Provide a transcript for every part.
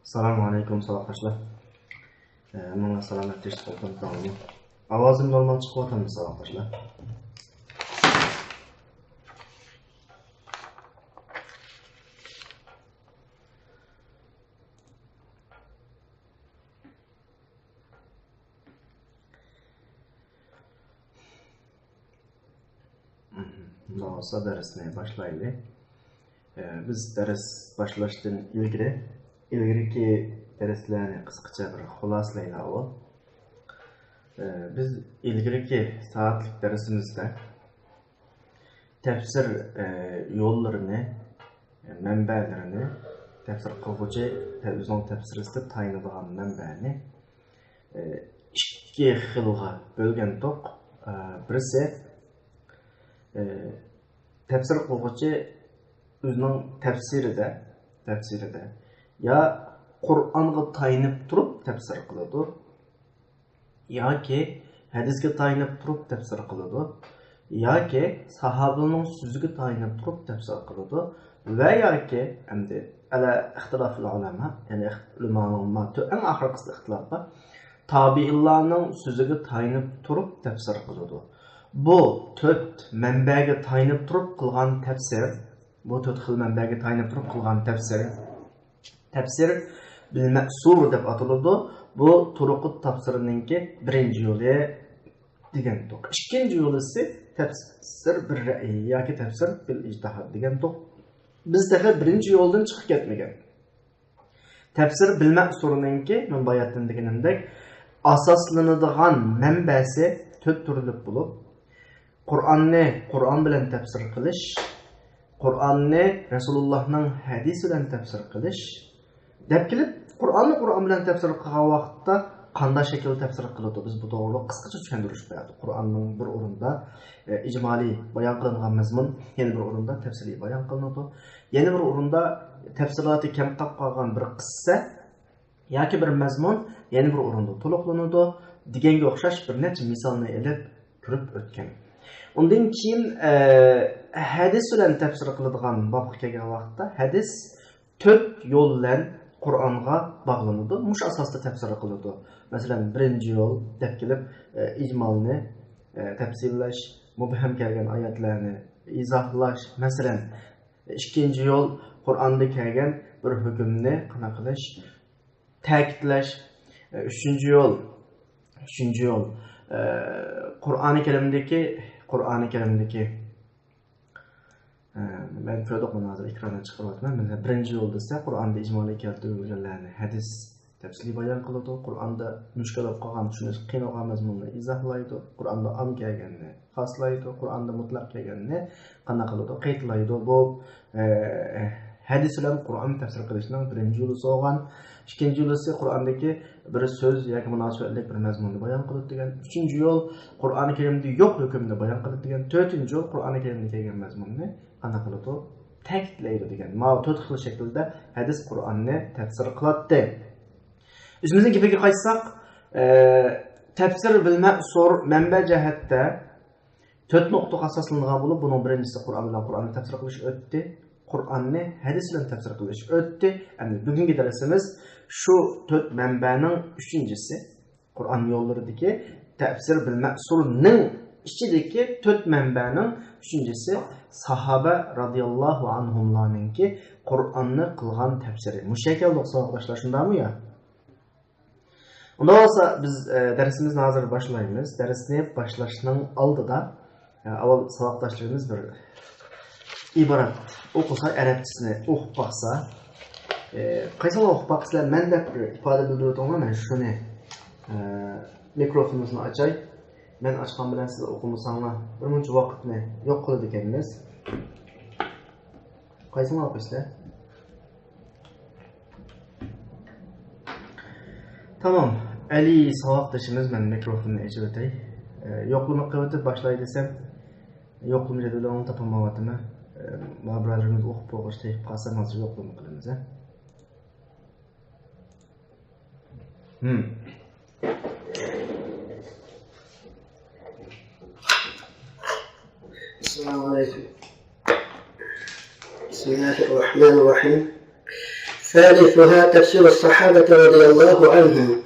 Assalomu alaykum sadoqashlar. Mana salomat eshitib o'tiribman. Ovozim normal chiqyaptimi sadoqashlar? Bo'lsa darsni boshlaylik. Biz dars boshlashdan ilgirki darslarni qisqacha bir xulosalaylik avval. Biz ilgirki soatlik darsimizda tafsir yo'llarini, manbalarini, tafsir qiluvchi o'zining tafsirida tayinlangan manbani ikki xilga bo'lgan to'q. Birisi tafsir qiluvchi o'zining tafsirida ya Qur'onga tayinib turib tafsir qiladi, yoki hadisga tayinib turib tafsir qiladi, yoki sahobaning so'ziga tayinib turib tafsir qiladi va yoki endi ala ixtilofli ulamo, ya'ni ulamoning eng oxirgi ixtilofda tabiinlarning so'ziga tayinib turib tafsir qiladi. Bu to'rt manbaga tayinib turib qilgan tafsir, bu to'rt xil manbaga tayinib turib qilgan tafsir bil ma'sur deb ataladi. Bu turuqut tafsirininki birinchi yo'li degan to'q. Ikkinchi yo'li ise tafsir bir ra'y yoki tafsir bil ijtihod degan to'q. Bizda birinchi yo'ldan chiqib ketmagan. Tafsir bil ma'surininki men bayatdan deganimdek asoslanadigan manbasi to'rt turlik bo'lib, Qur'on bilan tafsir qilish, Qur'onni Rasulullohning hadisi bilan tafsir qilish deb kelib, Qur'on bilan tafsir qilgan vaqtda qanday shaklda tafsir qiladi? Biz bu to'g'rida qisqacha tushuntirish berdik. Qur'onning bir o'rinda ijmoliy bayon qilingan mazmun, yana bir o'rinda tafsiliy bayon qilinadi. Yana bir o'rinda tafsiloti kam qolgan bir qissa yoki bir mazmun yana bir o'rinda to'liqlanadi. Deganga o'xshash bir necha misolni elib ko'rib o'tgan. Undan keyin hadis bilan tafsir qiladigan bobga kelgan vaqtda hadis to'rt yo'l bilan Qur'onga bog'lanadi. Mush asosda tafsir qiladi. Masalan, birinchi yo'l deb kelib ijmolni tafsirlash, mubham kelgan oyatlarni izohlash. Masalan, ikkinchi yo'l Qur'onda kelgan bir hukmni qana qilish, ta'kidlash. Uchinchi yo'l Qur'oni Karimdagi ben produktman hozir ekranga chiqaryapman. Mana birinchi yo'l desa, Qur'onda ijmoliy keltirilganlarni hadis tafsiliy bayon qiladi. Qur'onda mushkil bo'lib qolgan, tushunish qiyin bo'lgan mazmunni izohlaydi. Qur'onda am kelganni xoslaydi. Qur'onda mutlaq kelganni qanday qiladi? Qaytlaydi. Bu hadis bilan Qur'onni tafsir qilishning birinchi yo'li bo'lgan. İkinci yo'l ise Qur'ondagi bir so'z yoki munosabatli bir mazmunni bayon qiladi degan. Uchinchi yo'l Qur'oni Karimda yo'q hukmni bayon qiladi degan. To'rtinchi yo'l Qur'oni Karimda kelgan mazmunni qanday qiladi? Ta'kidlaydi degan. Mana to'rt xil shaklda hadis Qur'onni tafsir qiladi. O'zimizning gapiga qaytsak, tafsir bil ma'sur manba jihatda to'rt nuqtaga asoslangan bo'lib, buning birinchisi Qur'onni tafsir qilish o'tdi. Qur'onni hadis bilan tafsir qilish o'tdi. Endi bugungi darsimiz shu to'rt manbaning uchinchisi, Qur'on yo'llaridagi tafsir bil ma'surning ichidagi to'rt manbaning uchinchisi sahoba radhiyallohu anhumlarningki Qur'onni qilgan tafsiri. Mushakalliq sadoqashlar shundaymi ya? Unda bo'lsa biz darsimizni hozir boshlaymiz. Darsni boshlashning oldida avval sadoqashlarimiz bir iborat o'qisa, arabchasini o'qib baqsa, qaysi o'qib baqsizlar, men deb ifoda bildirayotganman, men shuni mikrofonimizni ochay. Men ochgan bilan siz o'qimasanglar, bir muncha vaqtni yo'q qiladi ekanmiz. Qaysi o'qisizlar? Tamam. Ali savoqdashimiz men mikrofonni ochib o'tay. Yo'qlama qilib boshlaydi desam, yo'qlama jadvalini topolmayaptimi? Ma'brarimiz o'qib qo'yish tegib qolsa, hozir yo'qlama qilamiz, ha? Assalamu alaykum. Bismillahirrahmanirrahim. ثالثها تفسير الصحابة رضي الله عنهم.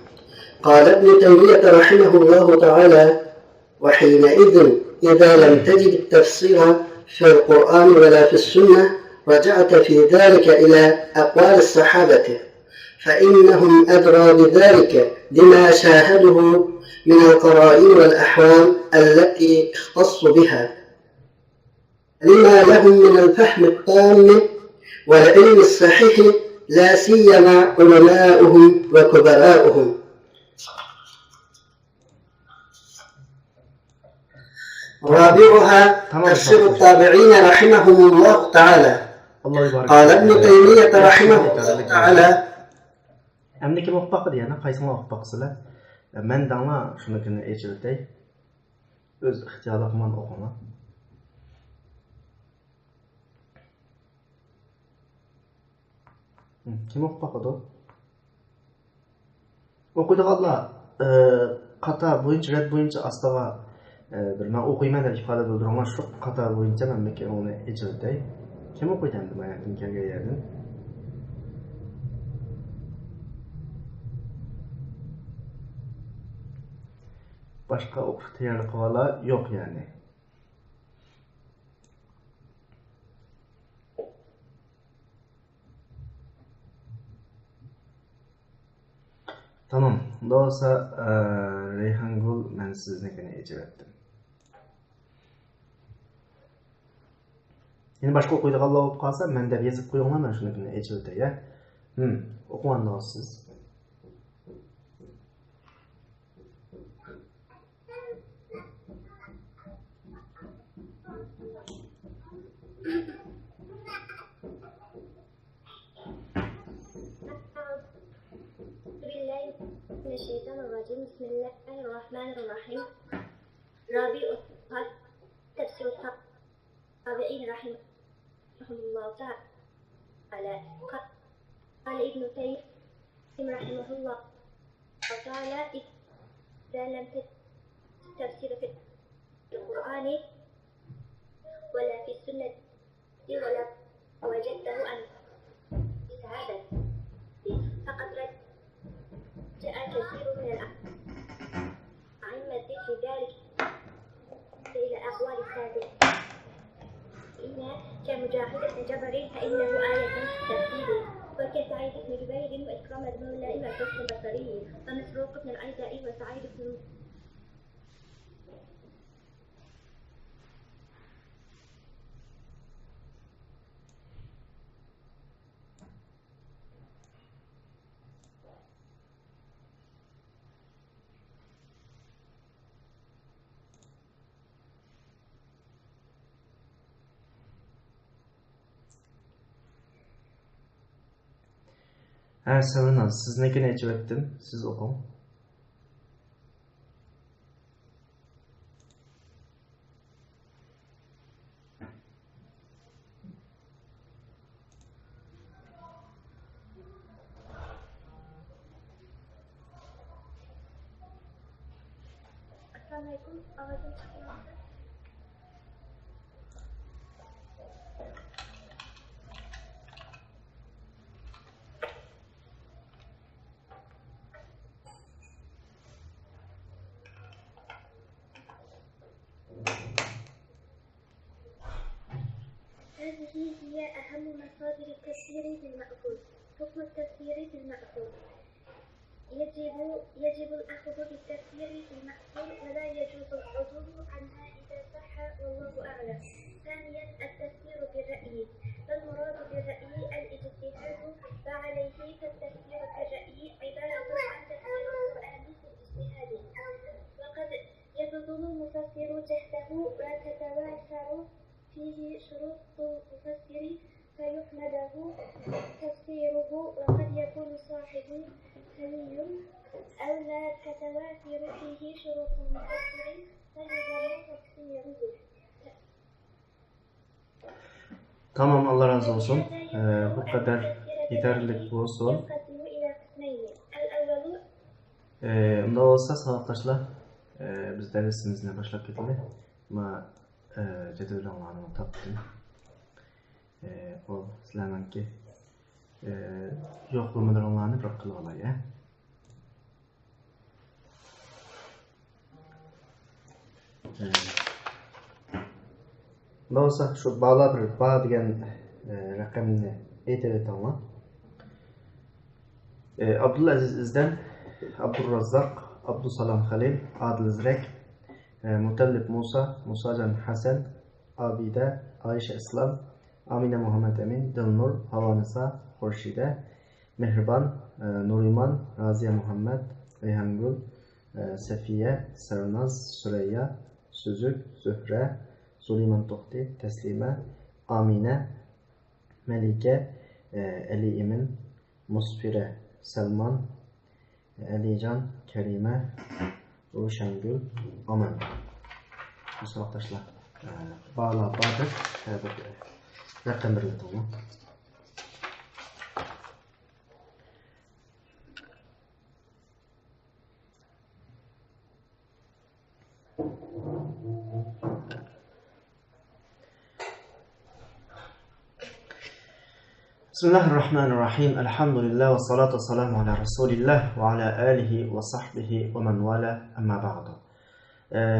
قال ابن تيمية رحمه الله تعالى: وحينئذ إذا لم تجد التفسير في القرآن ولا في السنة رجعت في ذلك إلى أقوال الصحابة، فإنهم أدرى بذلك لما شاهدوا من القرائن والأحوال التي اختصوا بها، لما لهم من الفهم التام والعلم الصحيح، لا سيما علماؤهم وكبراؤهم. رابعها تفسير التابعين رحمهم الله تعالى. قال ابن تيمية رحمه الله تعالى: Əmdəki muvaffaq deyəndə qaysını muvaffaqsılar. Mən dana şunukunu eçiltey. Öz ixtiyarlığımdan oxuna. Kim muvaffaqıdır? Okuduğalla qatar boyunca, red boyunca astağa bir mən oxuyman deb ifadə bildirəm. Şu qatar boyunca mən məkə onu eçiltey. Kim okuydandı mən imkanə yerdim? Başka ihtiyarlık valla yok yani. Tamam. Doğrusa Reyhan Gül ben sizinkine icra ettim. Yine başka okuyduğu Allah olup kalsa ben de yazıp koyuyorlar ben şununkine icra ettim ya. Okuyan da siz. Bismillahirrahmanirrahim. Bismillahirrahmanirrahim. Rabi'uha tefsir tabi'in rahimahullah ta'ala. Qala İbn Teymiyye rahimahullah ta'ala: "İzâ lem tefsir fil Kur'ani ve la fi sünneti ve la vecedtehu an istihâdet. Fakat جاء كثير من الأئمة في ذلك إلى أقوال التابعين كمجاهد بن جبر فإنه آية تفسير، وكسعيد بن جبير وإكرام المولى والحسن البصري ومسروق بن الأجدع وسعيد بن Sevin siz nekine icra ettim? Siz okun. Assalamualaikum. Awazım çıkıyor. هذه هي أهم مصادر التفسير بالمأثور. حكم التفسير بالمأثور: يجب الأخذ بالتفسير بالمأثور ولا يجوز العدول عنها إذا صح والله أعلم. ثانيا التفسير بالرأي، فالمراد بالرأي الاجتهاد وعليه فالتفسير بالرأي عبارة عن تفسير القرآن بالاجتهاد، وقد يبذل المفسر جهده وتتوافر فيه شروط المفسر فيحمده تفسيره، وقد يكون صاحب سليم أو لا تتوافر فيه شروط المفسر فيظل تفسيره. Tamam, Allah razı olsun. Bu kadar yeterlilik olsun. Unda olsa sağlıktaşlar biz dersimizle başlayıp gidelim. Ama cedvelerini tapdım. O sizlerden ki yo'qlamalarni bir qilib olay. Bo'lsa shu bala bir ba degan raqamni aytib o'taman. Abdulaziz Izdan, Abdurrazzaq, Abdusalam Khalil, Adil Zirek, Mutallib Musa, Musajan Hasan, Abida, Ayşe İslam, Amine Muhammed Emin, Dilnur, Havanisa, Khurshida, Mehriban, Nuriman, Raziya Muhammed, Reyhangul, Safiye, Sarnaz, Süreyya, Sözük, Zühre, Suliman Tohti, Teslime, Amine, Melike, Ali Emin, Musfire, Selman, Alican, Kerime, Ruşengül, Aman. Musa arkadaşlar, bağla bağdır, rakam birlikte olun. Bismillahirrahmanirrahim. Elhamdülillah ve salatu ve selamu ala Resulillah ve ala alihi ve sahbihi ve men vala amma ba'du.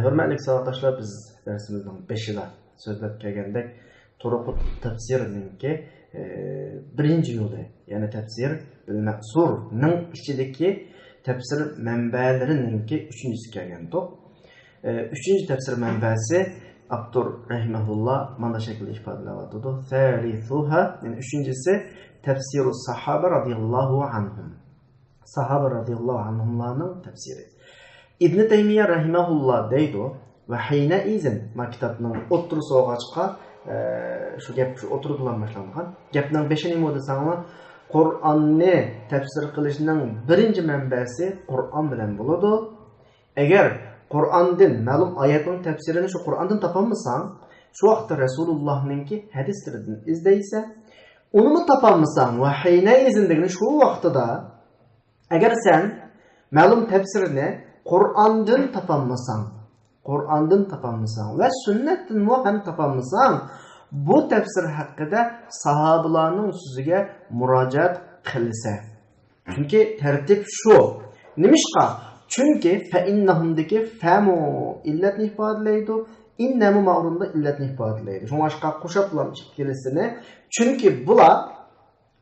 Hürmetli arkadaşlar, biz dersimizden 5'ine sözlep kelgендek Turuqut tafsirininki birinci yolu, yani tafsir bil-Ma'sur'ның içindeki tafsir menbelerininki üçüncüsü kelgende. Üçüncü tafsir menbesi Abdur rahimehullah mana şekilde ifadeladı. Thalithuha, yani üçüncüsü tefsiru sahabe radıyallahu anhum. Sahabe radıyallahu anhumların tefsiri. İbn Teymiye rahimehullah deydi ve hine izin ma kitabının oturusu oğaçqa şu gap şu oturulan başlangan. Gapning 5-ni modu sana Qur'onni tefsir qilishning birinci menbesi Qur'on bilan bo'ladi. Agar Qur'ondan ma'lum oyatning tafsirini shu Qur'ondan topolmasang, shu vaqtda Rasulullahninki hadislaridan izlaysa, uni mu topolmasang, vahiyna izindagini shu vaqtida agar sen ma'lum tafsirini Qur'ondan topolmasang va sunnatdan mu ham topolmasang, bu tafsir haqida sahobalarning so'ziga murojaat qilsa. Chunki tartib shu. Nimishqa? Çünkü فَاِنَّهُمْdeki فَمُ illetini ifadeleydi, innemu ma'runda illetini ifadeleydi. Şu başka kuşapılan kelisini. Çünkü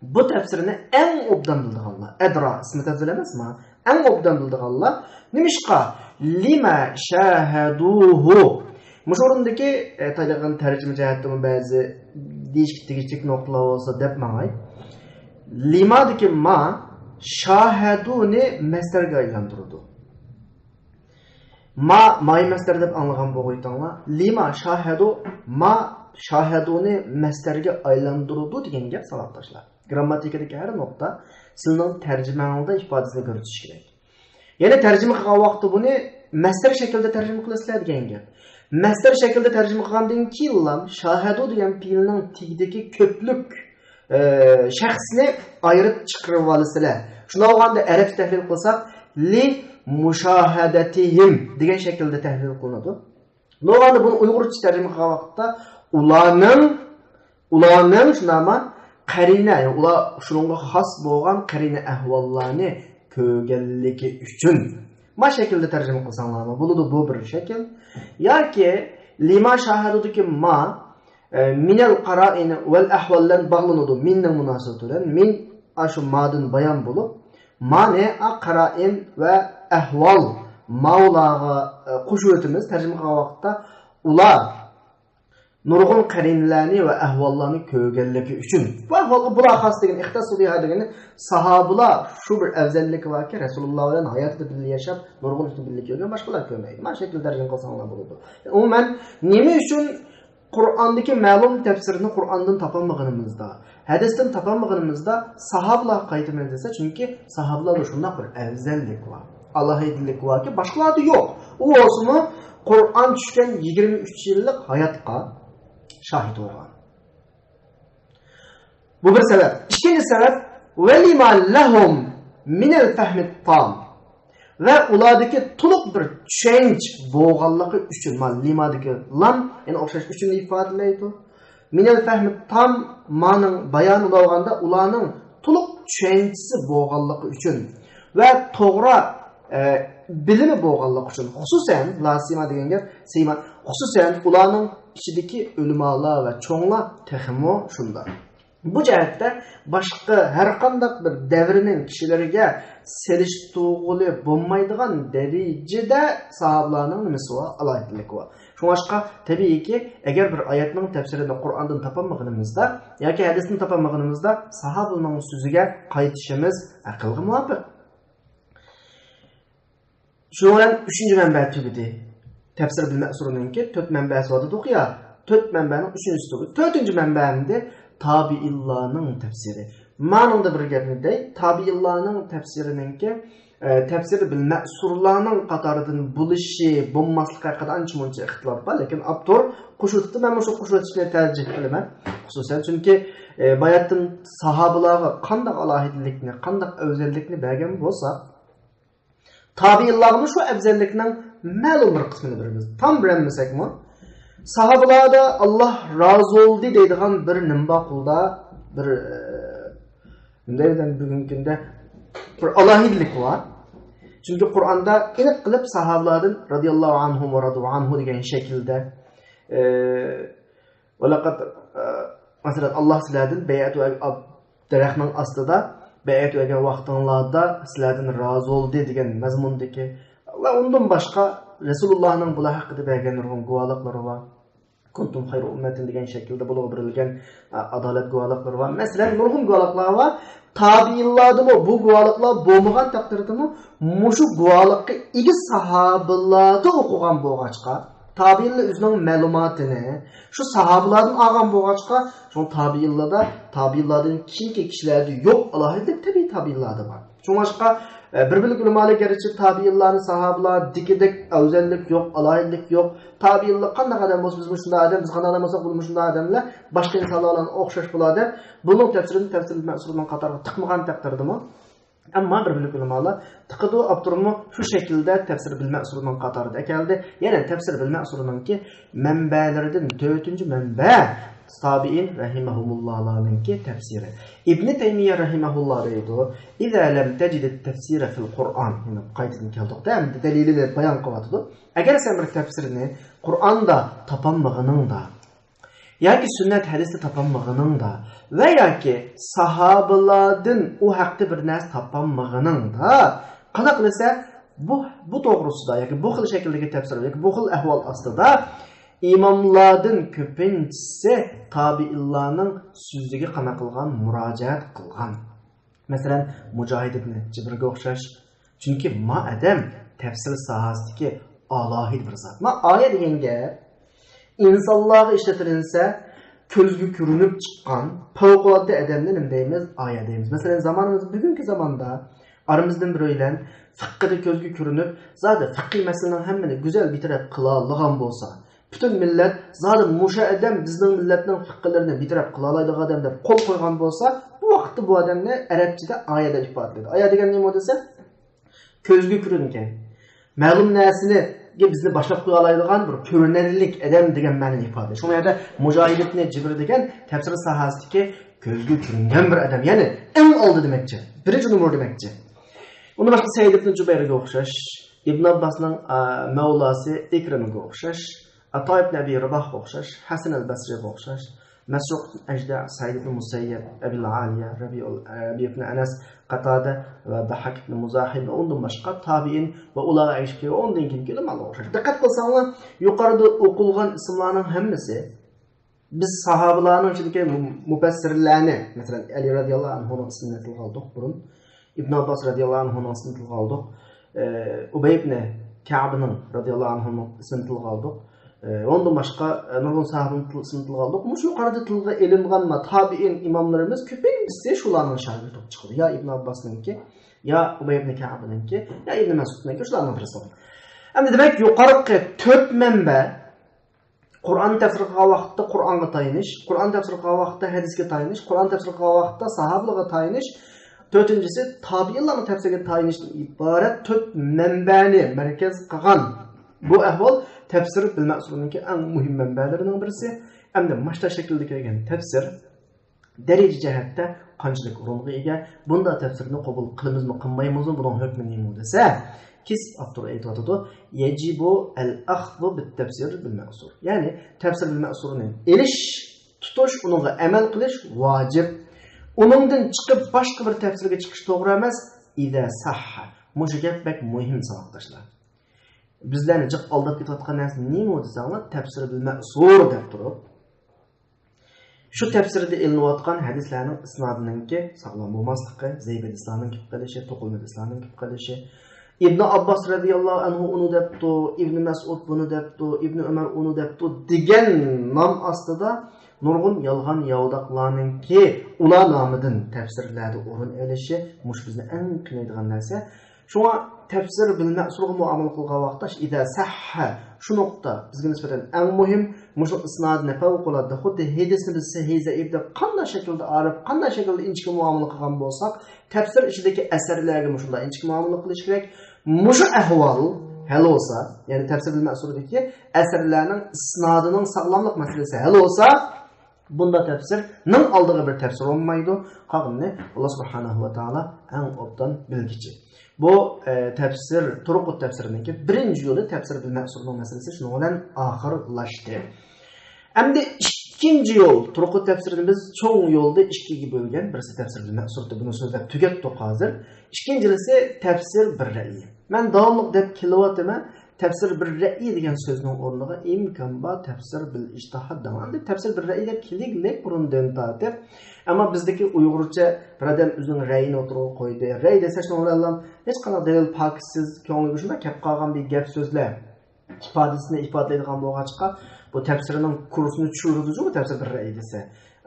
bu tefsirini en obdan bildiğinler. Edra ismi tefsilemez mi? En obdan bildiğinler. Nimişka? Lima şaheduhu. Muşorundaki tayyağın tercüme cihettiğinin bazı değişik noktalar olsa depmağay. Limadaki ma şaheduni meslerge aylandırıldı. Ma'yı mesler deb anlagan bo'g'aytanglar. Lima shahedu ma shaheduni meslerge aylandırıldı degan gap savatdoshlar. Grammatikadagi har nokta sizning tarjimaningda ifodasini ko'rsatish kerak. Ya'ni tarjima qilgan vaqtda buni mesler shaklida tarjima qilasizlar degan gap. Mesler shaklida tarjima qilgandan keyin shahedu degan fe'lning tigidagi ko'plik shaxsni ayirib chiqarib olasizlar. Shuna olganda arab tahlil qilsak li mushahadatihim degan shaklda tahlil qilinadi. No'g'anda buni uyg'urcha tarjima qilgan vaqtda ularning shunama qarina, ya'ni ular shunga xos bo'lgan qarina ahvollarni ko'rganligi uchun ma shaklda tarjima qilsanglarmi bo'ladi, bu bir shakl. Yoki lima shahadudiki ma minal qara'in vel ahvallan bağlanıdı. Minning munosabati bilan min ashu madin bayon bo'lib, mane qara'in ve ahval mavlaga qo'shib o'timiz tarjima qilgan vaqtda ular nurg'un qarinlarni va ahvollarni ko'rganligi uchun bu ahvolga bular xos degan ixtisosi degani sahobalar shu bir afzallik borki Rasululloh bilan hayotida birga yashab nurg'un birga ko'rgan boshqalar ko'rmaydi. Mana shaklda tarjima qilsanglar bo'ladi. Umuman nima uchun Qur'ondagi ma'lum tafsirini Qur'ondan topolmaganimizda, hadisdan topolmaganimizda sahobalar qaytaman desa, chunki sahobalarda shunday bir afzallik bor. Alohidalik borki, boshqalarda yo'q. U o'zimi Qur'on tushgan 23 yillik hayotga shahid bo'lgan. Bu bir sabab. İkinci sabab velima lahum min al-fahmi tam. Ve ulardaki tuluk bir tushunch bo'lganligi uchun limadagi lam yani o'xshash uchun ifodalaydi. Min al-fahmi tam ma'ning bayon bo'lganda ularning tuluk tushunchisi bo'lganligi uchun va to'g'ri bilimi bo'lganligi uchun xususan lasima degan gap sima xususan ularning ichidagi ulamolar va cho'nglar texmo shunda. Bu jihatda boshqa har qanday bir davrning kishilariga selishtirg'uli bo'lmaydigan darajada sahobalarning nimasi bor, alohidaligi bor. Shunga tabiiyki, agar bir oyatning tafsirini Qur'ondan topolmaganimizda yoki hadisni topolmaganimizda sahobaning so'ziga qaytishimiz aqlga muvofiq. Shuning bilan 3-chi manba tugidi. Tafsir bil ma'suriningki 4 manbasi bor dedik ya. 4 manbaning 3-chi tugidi. 4-chi manba hamda tabiillarning tafsiri. Ma'noda bir gapni dey, tabiillarning tafsirininki tafsir bil ma'surlarning qatoridan bo'lishi, bo'lmasligi haqida ancha-muncha ixtilof bor, lekin avtor qo'shitdi, men shu qo'shitishni tarjih qilaman. Xususan chunki bayatdan sahobalarga qanday alohidalikni, qanday afzallikni bergan bo'lsa, tabiillarning shu afzallikning ma'lum bir qismini bilamiz. Tam bilmasakmi, sahobalarda Allah razı oldu deydigan bir nimba qulda bir bundan bugungi kunda bir alohidlik var. Çünkü Kur'an'da aniq qilib sahobalardan radiyallahu anhum va radu anhu degan shaklda valaqat masalan Allah sizlardan bay'at va daraxtning ostida bay'at qilgan vaqtinglarda sizlardan razı oldu degan mazmundagi va undan boshqa Resulullahning bular haqida bergan nurg'un guvohliklari var. Kuntum hayru ummetin degan shaklda bo'lib adolat guvohliklari var. Masalan, nurg'un guvohliklar var. Tabiinlardimi bu guvohliklar bo'lmagan taqdirdami mushu guvohlikka ega sahobalarda o'qigan bo'lg'achqa, tabiinlar o'zining ma'lumotini shu sahobalardan olgan bo'lg'achqa, shu tabiinlardan keyingi kishilarda yo'q, alohida tabiiy tabiinlarda bor. Shunga bir-birlik ulamolar gerçi tabiinlarning sahobalar dikidek afzallik yo'q, alohidalik yo'q. Tabiinlar qanday odam bo'lsa, biz shunday odam, biz qanday odam bo'lsak, bu shunday odamlar boshqa insonlar bilan o'xshash bo'ladi. Buning tafsirini tafsir ma'suldan qatoriga tiqmagan taqdirdami? Ammo bir-birlik ulamolar tiqidi abturmi shu shaklda tafsir bil ma'suldan qatorida keldi. Yana tafsir bil ma'sulninki manbalaridan 4-manba tabiin rahimahumullohlarninki tafsiri. İbn Taymiye rahimahullah deydi, "İza lam tajid at-tafsira fil Qur'an." Yani qaytadan keldik-da, endi dalilini bayon qilyapti. Agar sen bir tafsirini Qur'onda topolmaganingda yoki sunnat hadisda topolmaganingda va yoki sahobalardan u haqda bir narsa topolmaganingda, qana qilsa bu to'g'risida yoki bu xil shakldagi tafsir yoki bu xil ahvol ostida imamlardan ko'pinchisi tabiinlarning so'ziga qana qilgan, murojaat qilgan. Masalan, Mujohid ibn Jibrga o'xshash. Chunki ma adam tafsir sohasidagi alohid bir zot. Ma oyat degan gap insonlarga ishlatilinsa, ko'zga ko'rinib chiqqan favqulodda odamni nima deymiz? Oyat deymiz. Masalan, zamonimiz bugungi zamonda aramizdan biri bilan fiqhda ko'zga ko'rinib, zodi fiqhiy masalalarning hammani go'zal bitirib qila olgan bo'lsa, bütün millet zaten muşa adam bizning millatning fiqhlarini bitirib qila oladigan odam deb qo'l qo'ygan bo'lsa, bu vaqtda bu odamni arabchada oyada ifodalaydi. Oyat degan nima desa, ko'zga ko'ringan, ma'lum narsani bizni boshlab qo'ya oladigan bir ko'rinarlik odam degan ma'noni ifodalaydi. Shu yerda Mujohid ibn Jibr degan tafsir sohasidagi ko'zga ko'ringan bir odam, ya'ni eng oldi demakchi, birinchi numar demakchi. Uni boshqa Said ibn Jubayrga o'xshash, Ibn Abbosning mavlosi Ikrimga o'xshash, Ata ibn Abi Rabah o'xshash, Hasan al-Basriga o'xshash, Masruq Ajda, Said ibn Musayyib, Abil Aliya, Rabi ibn Anas, Qatada va Dahak ibn Muzahib va undan boshqa tabiin va ular aytishga ondan keyin ulamolar o'xshash. Diqqat qilsanglar, yuqorida o'qilgan ismlarning hammasi biz sahobalarning ichidagi mufassirlarni, masalan, Ali radhiyallohu anhuning ismini tilga oldik burun, Ibn Abbos radhiyallohu anhuning ismini tilga oldik, Ubay ibn Ka'bning radhiyallohu anhuning ismini tilga oldik. Ondan başqa nurg'un sahobaning ismini tilga oldik. Shu yuqorida tilga ilingan tabiin imomlarimiz ko'pincha shularning shogirdi bo'lib chiqdi. Ya Ibn Abbosninki, ya Ubay ibn Ka'bninki, ya Ibn Mas'udninki shularning birisi. Endi demak, yuqorqi 4 manba Qur'on tafsir qilgan vaqtda Qur'onga tayinish, Qur'on tafsir qilgan vaqtda hadisga tayinish, Qur'on tafsir qilgan vaqtda sahobalarga tayinish, to'rtinchisi tabiinlarning tafsiriga tayinishdan iborat 4 manbani markaz qilgan bu ahvol tafsir bil ma'sulninki eng muhim manbalarining birisi. Endi mashta shaklda kelgan tafsir daraja jihatda qanchalik o'ringa ega, bunda tafsirni qabul qilamizmi, qilmaymizmi, buning hukmi nima desa, kis avtor aytadi, yajibu al-akhdhu bit-tafsir bil-ma'sur. Ya'ni tafsir bil-ma'surni elish, tutish, unga amal qilish vojib. Uningdan chiqib boshqa bir tafsirga chiqish to'g'ri emas. Ida sahha. Mushu gap bak muhim savoqdoshlar. Bizlarni jiq aldab ketayotgan narsa nima desanglar, tafsir bil-ma'sur deb turib, shu tafsirda ilinayotgan hadislarning isnodininki sog'lom bo'lmasligi, Zaybul Islomning kelib qolishi, To'qilmul Islomning kelib qolishi, Ibn Abbas radhiyallohu anhu uni debdi, Ibn Mas'ud buni debdi, Ibn Umar uni debdi degan nom ostida nurg'un yolg'on yovdaqlarninki ular nomidan tafsirlarda o'rin olishi mush bizni eng qiynaydigan narsa. Shunga tafsir bil ma'surga muomala qilgan vaqtda ida sahha shu nuqta bizga nisbatan eng muhim. Mush isnodni favqulodda xuddi hadisni biz sahih zaif deb qanday shaklda arif, qanday shaklda inchki muomala qilgan bo'lsak, tafsir ichidagi asarlarga shunday inchki muomala qilish kerak. Mush ahvol hal bo'lsa, ya'ni tafsir bil ma'surdagi asarlarning isnodining sog'lomlik masalasi hal bo'lsa, bunda tafsirning oldiga bir tafsir olmaydi. Qolganini Alloh subhanahu va taolo eng obdan bilgichi. Bu tafsir, turuqut tafsirininki birinchi yo'li tafsir bil ma'surning masalasi shuning bilan oxirlashdi. Endi ikkinchi yo'l, turuqut tafsirini biz cho'ng yo'lda ikkiga bo'lgan. Birisi tafsir bil ma'surda buni so'zlab tugatdik hozir. Ikkinchisi tafsir bir ra'yi. Men davomli deb kelyapman. Tafsir bir ra'yi degan so'zning o'rniga imkon bor tafsir bil ijtihod degan. Tafsir bir ra'yi deb keliglik burundan tortib, ammo bizdagi Uyg'urcha bir odam o'zining ra'yini o'tirib qo'ydi. Ra'y desa shuni o'ylayman, hech qanday dalil pokitsiz ko'ngilga shunday kelib qolgan bir gap so'zlar ifodasini ifodalaydigan bo'lg'achqa bu tafsirining kursini tushiruvchi bu tafsir bir ra'yi desa.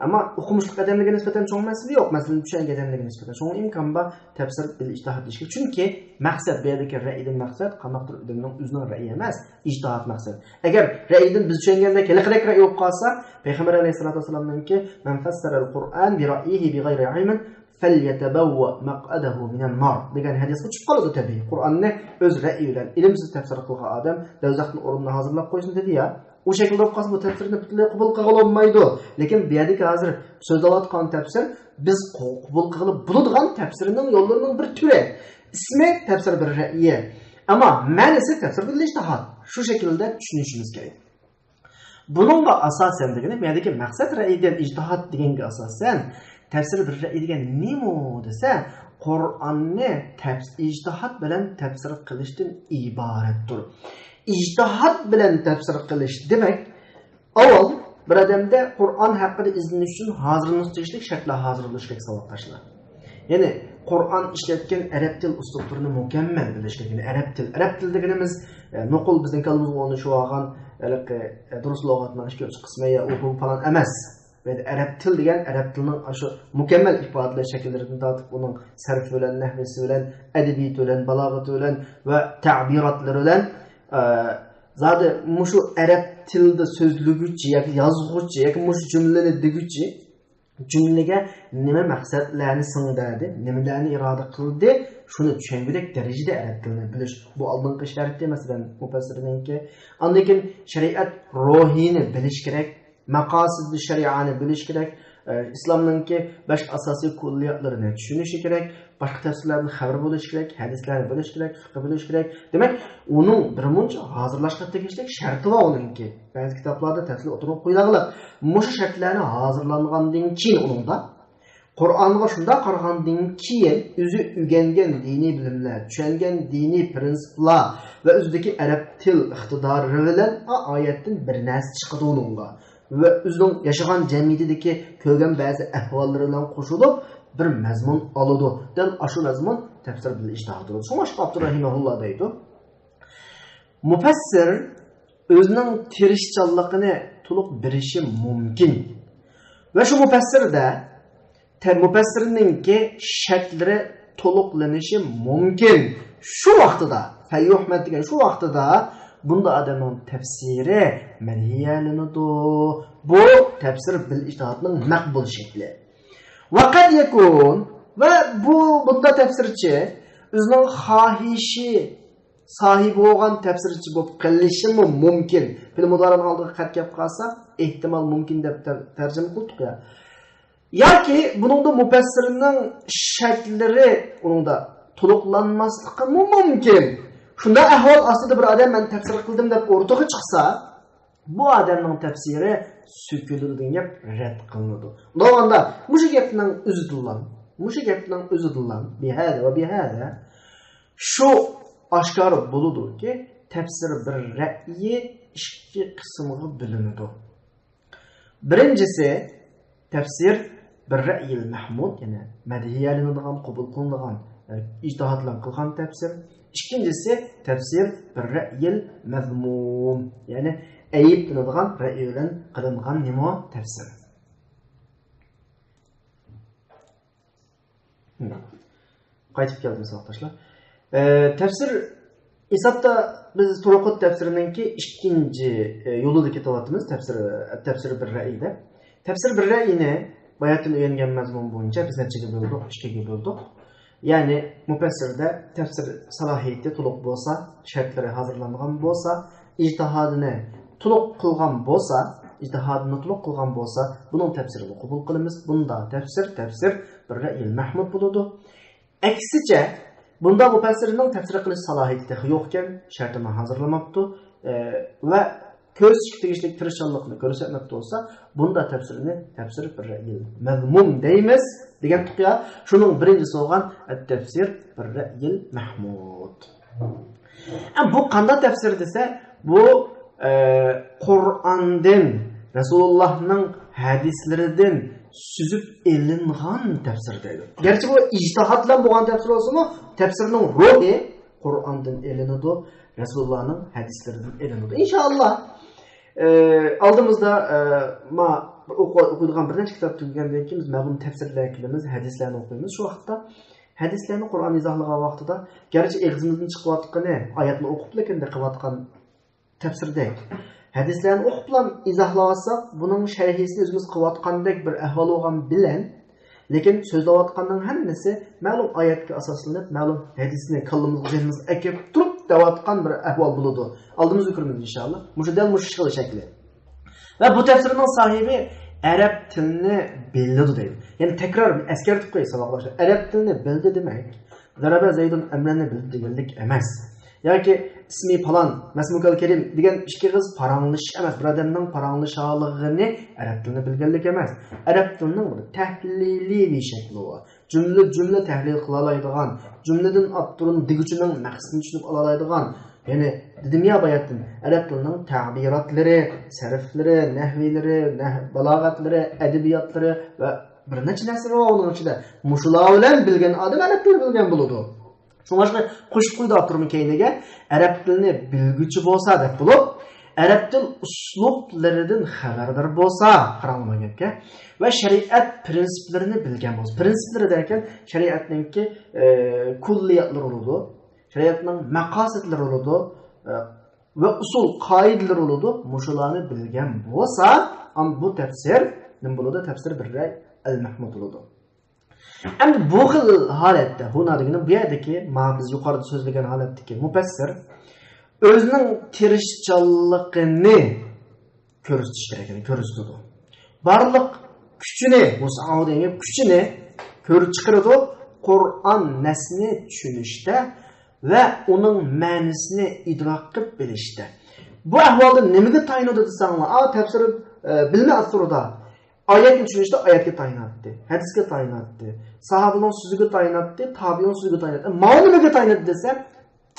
Ammo o'qimishli odamlarga nisbatan cho'ng masala yo'q. Masalan, tushungan odamlarga nisbatan cho'ng imkon bor tafsir bil ijtihod deyishga. Chunki maqsad bu yerdagi ra'ydan maqsad qanaqadir odamning o'zining ra'yi emas, ijtihod maqsad. Agar ra'ydan biz tushungandek haliqraq ra'y bo'lib qolsa, payg'ambar alayhisolatu vasallamningki "Man fassara al-Qur'an bi ra'yihi bi ghayri ilmin falyatabawwa maq'adahu minan nar" degan hadisga chiqib qoladi tabiiy. Qur'onni o'z ra'yi bilan ilmsiz tafsir qilgan odam do'zaxning o'rnini hozirlab qo'ysin dedi-ya. O şekilde olmaz bu tefsirni butunlay qabul qilib olmaydi. Lekin bu yerda hozir so'zlayotgan tefsir biz qabul qilib bo'ladigan tefsirning yo'llarining bir turi. İsmi tefsir bir ra'yi. Ama ma'nosi tefsir bil ijtihod. Shu shaklda tushunishimiz kerak. Buningga asosan degani bu yerdagi maqsad ra'yidan ijtihod deganga asosan tefsir bir ra'yi degan nima desa, Qur'onni ijtihod bilan tefsir qilishdan iboratdir. İctihad bilen tefsir qilish demek, avval bir odamda Qur'on haqida izlanish uchun hazırlanishlik shakli hazırlanishlik savoqdashlar. Ya'ni Qur'on ishlatgan arab til uslublarini mukammal bilish kerak. Arab til deganimiz nuqul bizning kalimamizga o'rnashib olgan durus lug'atning ikki qismi ya u falan emas. Arab til degan arab tilining shu mukammal ifodalash shakllaridan tortib uning sarfi bilan, nahvisi bilan, adabiyati bilan, balog'ati bilan va ta'birotlari bilan zaten muşu Arap tilde sözlügüçi yoki yozg'uvchi yoki mush jumlani deguchi jumlaga nima maqsadlarni singdirdi, nimalarni iroda qildi, shuni tushungudek darajada arab tilini bilish bu oldingi shartda masalan mufassirninki. Ondan keyin shariat ruhini bilish kerak, maqosidni shariatni bilish kerak, islomninki 5 asosiy kulliyatlarini tushunish kerak, boshqa tafsirlarni xabar bo'lish kerak, hadislarni bilish kerak, fiqh bilish kerak. Demak, uning birmuncha hozirlashga tegishli sharti bor uningki. Ba'zi kitoblarda tafsir o'tirib qo'yiladilar. Mush shartlarni hozirlangandan keyin uningda Qur'onga shunda qaragandan keyin o'zi o'rgangan diniy bilimlar, tushungan diniy prinsiplar va o'zidagi arab til iqtidori bilan oyatdan bir narsa chiqadi uningga. Ve o'zining yashagan jamiyatidagi ko'rgan ba'zi ahvollari bilan qo'shilib bir mazmun oladi. Dan shu mazmun tafsir bil ijtihoddir. Shunga Abdurrahimulloh deydi. Mufassir o'zining tirishchanligini to'liq berishi mumkin. Va shu mufassirningki shaklari to'liqlanishi mumkin. Shu vaqtida, fayyuhmat degan shu vaqtida bunda adamın tefsiri menhiyelenidi. Bu tefsir bil ijtihodning maqbul shakli. Vaqad yakun ve bunda tefsirchi o'zining xohishi sahibi bo'lgan tefsirchi bo'lib qilishi mumkin. Fil mudoraning oldiga qat kelib qolsa, ehtimol mumkin deb tarjima qildik ya. yoki buningda mufassirning shartlari uningda to'liqlanmasligi mumkin. Shunda ahvol ostida bir odam men tafsir qildim deb o'rtaga chiqsa, bu odamning tafsiri sökülürdün gap rad qilinadi. Unda mushu gapning o'zidilan bihada va bihada shu oshkor bo'ladi-ki, tafsir bir ra'yi ikki qismga bo'linadi. Birinchisi tafsir bir ra'yil mahmud, ya'ni madhiyalanadigan, qabul qilinadigan, ijtihodlan qilgan tafsir. İkincisi tafsir bir ra'yil mazmum, ya'ni ayıplanadigan ra'y bilan qilingan nima tafsir. Qaytib keldim savoqdoshlar. Tafsir hisobda biz Turuqut tafsirininki ikkinchi yo'lida ketyapmiz. Tafsir bir ra'yda. Tafsir bir ra'yini bayatdan o'rgangan mazmun bo'yicha biz nechaga bo'ldik? 2 ga bo'ldik. Yani mufassirda tafsir salohiyati to'liq bo'lsa, shartlari hozirlangan bo'lsa, ijtihadini to'liq qilgan bo'lsa, buning tafsirini qabul qilamiz. Bunda tafsir bir ra'yil mahmud bo'ladi. Aksicha bunda mufassirning tafsir qilish salohiyati yo'q ekan, shartini hozirlamabdi va ko'z tegishlik tirishchanlikni ko'rsatmoqda bo'lsa, bunda tafsir bir ra'yil mazmum deymiz degan tuqya. Shuning birinchisi bo'lgan at-tafsir bir ra'yil mahmud. Bu qanday tafsir desa, bu Qur'ondan, Rasulullohning hadislaridan süzüp elingan tafsir deydi. Gerçi bu ijtihadlan bo'lgan tafsir olsa-mu, tafsirning ruhi Qur'ondan elinadi, Rasulullahning hadislaridan elinadi. İnşallah aldığımızda o'qiydigan bir necha kitob tugagandan keyin biz ma'lum tafsirlar qilamiz, hadislarni o'qiymiz. Shu vaqtda hadislarni Qur'on izohlagan vaqtida garchi og'zimizdan chiqayotgani oyatni o'qib lekinde qilayotgan tafsirdek hadislarni o'qib bilan izohlayotsak, buning sharhisini o'zimiz qilayotgandek bir ahvol bo'lgan bilan, lekin so'zlayotganning hammasi ma'lum oyatga asoslanib, ma'lum hadisni kallamizga o'zimiz akib turib davotgan bir ahvol bo'ladi. Aldığımız yukarımız inşallah. Muşadel muşşıklı şekli. Ve bu tefsirinin sahibi Arap dilini bildi deydi. Yani tekrar eskertip koyuyorsa arkadaşlar. Arap dilini bildi demek. Zarabe Zeydun emreni bildi demek emez. Ya ki ismi falan, Mesmukal Kerim degen iki kız paranlış emez. Bir adamın paranlış ağalığını Arap dilini bilgenlik emez. Arap dilinin bir tehlili bir şekli var. Cümle tehlil kılalaydıgan, cümleden abdurun digücünün məqsini düşünüp alalaydıgan. Yani dedim ya bayatın, Arap dilinin tabiratları, sarfları, nahvileri, balagatları, edebiyatları ve bir neçə nəsr var onun içinde. Muşula bilen bilgen adam Arap dilini bilgen buludu. Şuna başka koşup koydu abdurun keynege, Arap dilini bilgücü bolsa dep bulup, Arap dil uslublarından haberdar bolsa, qaranlama gapga ve şeriat prinsiplerini bilgen bolsa. Prinsipleri derken şeriatninki kulliyatlar oludu. Şeriatning maqasidlari oludu ve usul qoidalar oludu. Muşularni bilgen bolsa, bu tafsir nim buludu? Tafsir bir ra'y al-mahmud oludu. Endi bu xil holatda, buna degani bu yerdagi biz yuqorida so'zlagan holatdagi mufassir o'zining tirishchanligini ko'rsatish kerak, ko'rsatadi. Barliq kuchini, musaodaning kuchini ko'rib chiqaradi Qur'on nasni tushunishda ve onun ma'nosini idrok qilib bilishda. Bu ahvolda nimaga tayinadi desanglar, tafsir bilmay asrida oyatni tushunishda oyatga tayinadi, hadisga tayinadi, sahobaning so'ziga tayinadi, tabi'in so'ziga tayinadi. Mana nimaga tayinadi desa,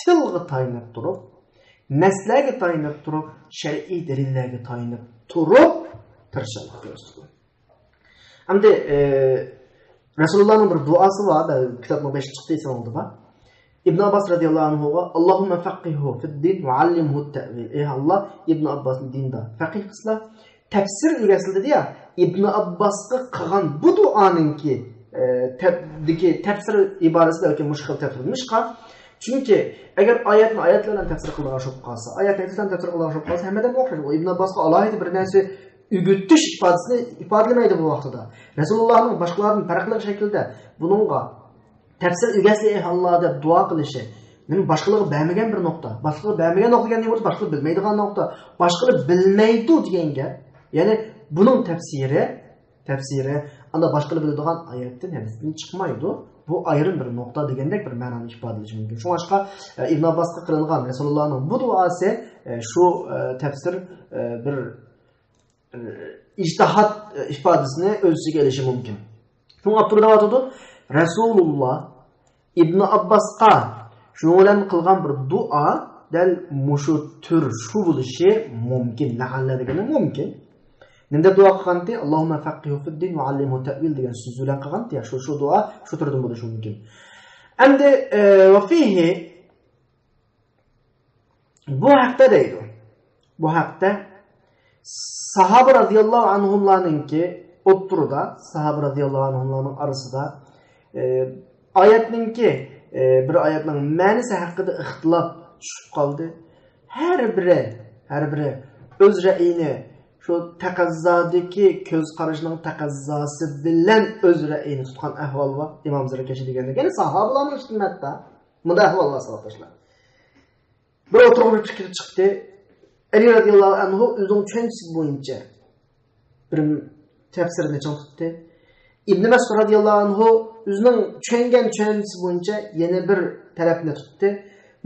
tilga tayinib turib, naslarga tayinib turib, shar'iy dalillarga tayinib turib tirishadi ko'rsatadi. Hamda Rasulullahning bir duosi bor, kitobning 5-chi oldu bor. İbn Abbas radıyallahu anhu'ga Allahümme faqqihhu fid-din ve allimhu at-ta'vil. Ey Allah, İbn Abbas'ın dinde faqih qilsa, tafsir o'rgatildi deya, İbn Abbas'ga qilgan bu duoninki tafsir iborasida yoki mushkil tafsirmishqa. Chunki agar oyatlardan tafsir qilgan bo'lib qolsa, oyatlardan tafsir qilgan bo'lib qolsa, hammadan o'xshaydi. O İbn Abbas'ga alohida bir narsa ügüttish ifodasini ifodalamaydi bu vaqtida. Rasulullohning boshqalardan farqli shaklda buningga tafsir ügesi Allah deb dua qilishi, nima boshqalarga bermagan bir nuqta. Boshqalarga bermagan nuqta degani bo'lsa, boshqalar bilmaydigan nuqta. Boshqalar bilmaydi degan gap. Ya'ni buning tafsiri anda boshqa biladigan oyatdan hadisdan chiqmaydi. Bu ayrım bir nokta degandek bir ma'noni ifodalashi mumkin. Shu boshqa Ibn Abbosga qilingan Rasulullohning bu duosi shu tafsir bir ijtihad ifodasini o'z ichiga olishi mumkin. Shunga turib aytadi, Rasululloh Ibn Abbosga shu bilan qilgan bir duo dal mushu tur shu bo'lishi mumkin, la'alla degani mumkin. Nenda duo qilganda Allohumma faqihhu fid-din va allimhu ta'wil degan so'z bilan qilganda shu duo shu turda bo'lishi mumkin. Endi va fihi bu haqda deydi. Bu haqda sahoba radhiyallohu anhumlarninki o'ttirida, sahoba radhiyallohu anhumlarning orasida oyatninki bir oyatning ma'nosi haqida ixtilof tushib qoldi. Har biri o'z ra'yini şu taqazzodagi ko'z qarashning taqazzosi bilan o'z ra'yini tutgan ahvol bor. Imom Zarkashi deganda, ya'ni sahobalarning sunnatda bunda ahvollar savoqlashlar. Bir o'tirib bir fikr chiqdi. Ali radhiyallohu anhu o'zining tushunchasi bo'yicha bir tafsirini chiqardi. Ibn Mas'ud radhiyallohu anhu o'zining tushungan tushunchasi bo'yicha yana bir tarafni tutdi.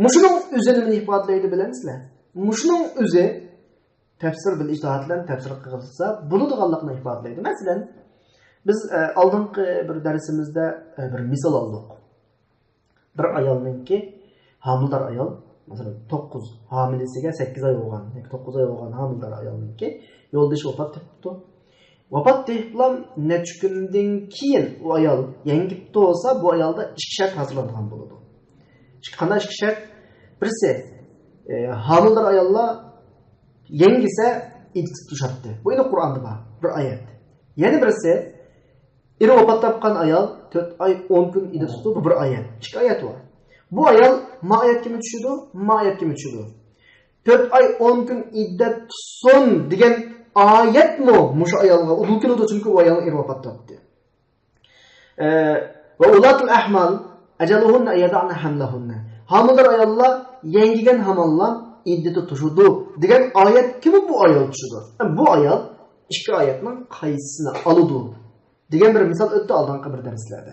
Mushuning o'zini nima ifodalaydi bilasizlar? Mushuning o'zi tafsir bil ijtihodlar tafsir qilsa bo'ladiganlikni ifodalaydi. Masalan, biz oldingi bir darsimizda bir misol oldik. Bir ayolninki homildor ayol, masalan 9 homilasiga 8 oy bo'lgan, 9 oy bo'lgan homildor ayolninki yo'ldosh vafot etdi. Vafot etgan necha kundan keyin u ayol yangitdi bo'lsa, bu ayolda ikki shart hazırlangan bo'ladi. Qanday ikki shart? Birisi homildor ayollar yengise iddet tuşattı. Bu yine Kur'an'da var. Bir ayet. Yeni birisi iri vafat tapkan ayal 4 ay 10 gün iddet tuttu. Bu bir ayet. İki ayet var. Bu ayal ma ayet kimi düşürdü? Ma ayet kimi düşürdü? 4 ay 10 gün iddet tutsun diyen ayet mi? Muş ayalga. Udulkin oldu çünkü o ayalın iri vafat taptı. Ve ulatul ahmal eceluhunna yeda'na hamlahunna. Hamildor ayallar yengigen hamallar iddeti tutuşudu. Degan ayet kimi bu ayol tutuşudu? Bu ayol iki ayetning qaysisini alıdı? Degan bir misal o'tdi oldingi bir darslerde.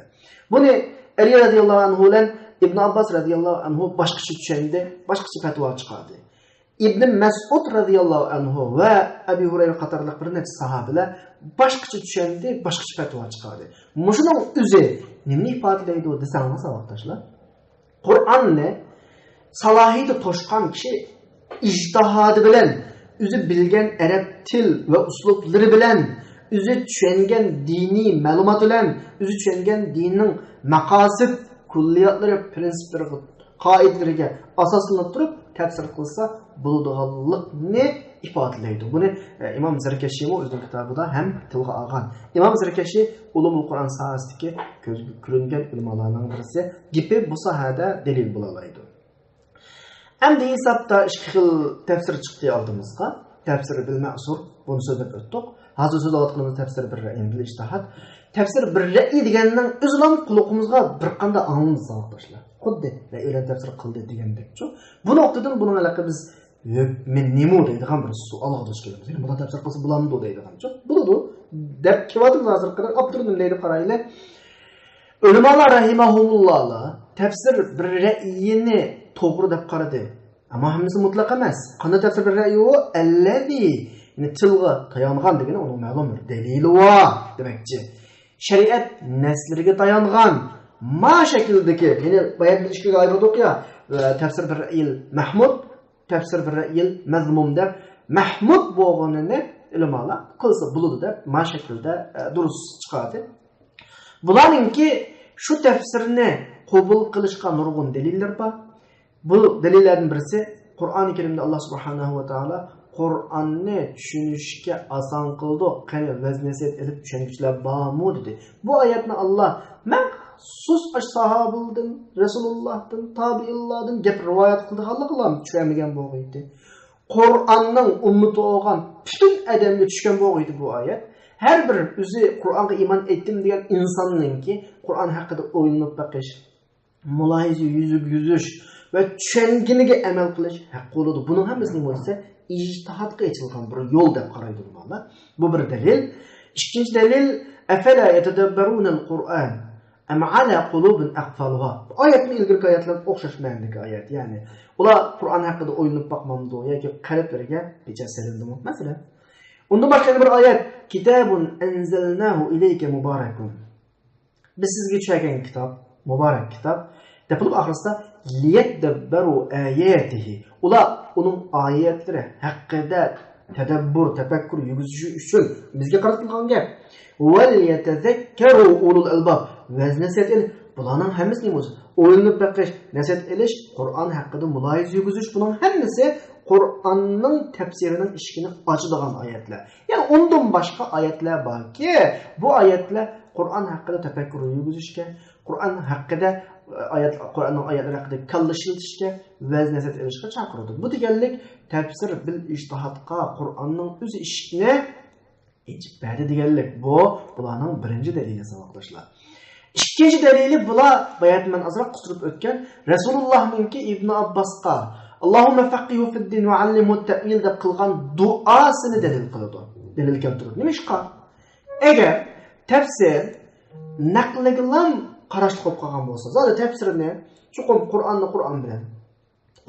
Buni Ali radhiyallohu anhu bilan Ibn Abbos radhiyallohu anhu boshqacha tushunadi, boshqacha fatvo chiqardi. Ibn Mas'ud radhiyallohu anhu va Abu Hurayra qatorliq bir necha sahobalar boshqacha tushunadi, boshqacha fatvo chiqardi. Mushuning o'zi nima ifodalaydi desangiz savoqdoshlar? Qur'onni salohiyati to'shqan kishi ijtihadi bilan, o'zi bilgan arab til va uslublari bilan, o'zi tushungan diniy ma'lumot bilan, o'zi tushungan dinning maqosid, kulliyotlari, prinsiplariga, qoidalariga asoslanib turib tafsir qilsa bo'ladiganlikni ifodalaydi. Buni Imom Zarkashi o'zining kitobida ham tilga olgan. Imom Zarkashi ulumul Qur'on sohasidagi ko'zga ko'ringan ulamolarning birisi, gipi bu sohada dalil bo'la oladi. Endi hisobda ikki xil tafsir chiqdi oldimizga. Tafsir bil ma'sur, buni so'zlab o'tdik. Hozir so'zlayotganimiz tafsir bir ra'y bil ijtihod. Tafsir bir ra'y deganning o'zidan quloqimizga bir qanday anglab saqlashlar. Xuddi ra'y bilan tafsir qildi degandek-ku. Bu nuqtadan buning aloqasi biz men nima deydigan bir savolga duch kelamiz. Ya'ni buni tafsir qilsa bo'lamdi deydigan-ku. Bo'ladi deb kivatimiz hozir qilib Abdurrahman deydi qaraylar. Ulamolar rahimahumullohlar tafsir bir ra'yini to'g'ri deb qaradi. Ammo hammasi mutlaq emas. Qanday tafsir bir ra'yi u allazi, ya'ni tilga tayangan degani uning ma'lum bir dalili bor demakchi. Shariat naslariga tayangan ma shakldagi, ya'ni bayon bilishga ayirdik ya, tafsir bir ra'yi mahmud, tafsir bir ra'yi mazmum deb mahmud bo'lganini ulamolar qilsa bo'ladi deb ma shaklda durust chiqadi. Bularninki shu tafsirni qabul qilishga nurg'un dalillar bor. Bu dalillardan birisi Qur'oni Karimda Alloh subhanahu va taolo Qur'onni tushunishga oson qildi. Qani vaznasiyat ilib tushunuvchilar bormi dedi. Bu oyatni Alloh maxsus sahobalardan, Rasulullohdan, tabiinlardan gap rivoyat qilganlar tushunmagan bo'lg'aydi. Qur'onning ummati olgan butun odamga tushgan bo'lg'aydi bu oyat. Her bir o'zi Qur'onga iymon etdim degan insonningki Qur'on haqida o'ylanib baqish, mulohiza yuzish ve tushunginiga amal qilish haqqi bo'ladi. Buning hammasi nima bo'lsa, ijtihodga ochilgan bir yo'l deb qaraydi ular. Bu bir dalil. Ikkinchi dalil Efela yetedebberunel Kur'an em ala kulubun aqfaluha. Ayetni ilgirki ayetler okşaş ma'nodagi ayet. Yani ular Kur'an hakkında o'ylanib bakmamdı yoki qalblariga becha serildi. Masalan, unda boshqa bir oyat kitabun anzalnahu ilayka mubarakun. Biz sizga tushirgan kitob, muborak kitob. Depilib oxirida liyadabbaru ayatihi. Ular uning oyatlari haqida tadabbur, tafakkur yurgizishi uchun bizga qaratilgan gap. Vel yetezekkeru ulul albab. Vaz nasihat el. Bularning hammasi nima o'zi? O'ylanib baqish, nasihat elish, Qur'on haqida muloyiza yurgizish, buning hammasi Qur'onning tafsirining ishini ochadigan oyatlar. Ya'ni undan boshqa oyatlar borki, bu oyatlar Qur'on haqida tafakkur yurgizishga, Qur'on haqida Qur'onning oyatlari haqida kallashilishga, vaz nasihat elishga chaqiradi. Bu deganlik tafsir bil ijtihodga Qur'onning o'zi ishni echib berdi deganlik. Bularning birinchi dalili savoqlashlar. İkinci delili bular bayatman azroq quturib o'tgan Rasulullohninki Ibn Abbosga Allohumma faqihu fid din va allimhu ta'wil deb qilgan duosini dalil qiladi. Dalil keltiradi. Nima ishqa? Agar tafsir naqligilan qarashli qo'yib qolgan bo'lsa, zodi tafsirni chuqur Qur'on bilan,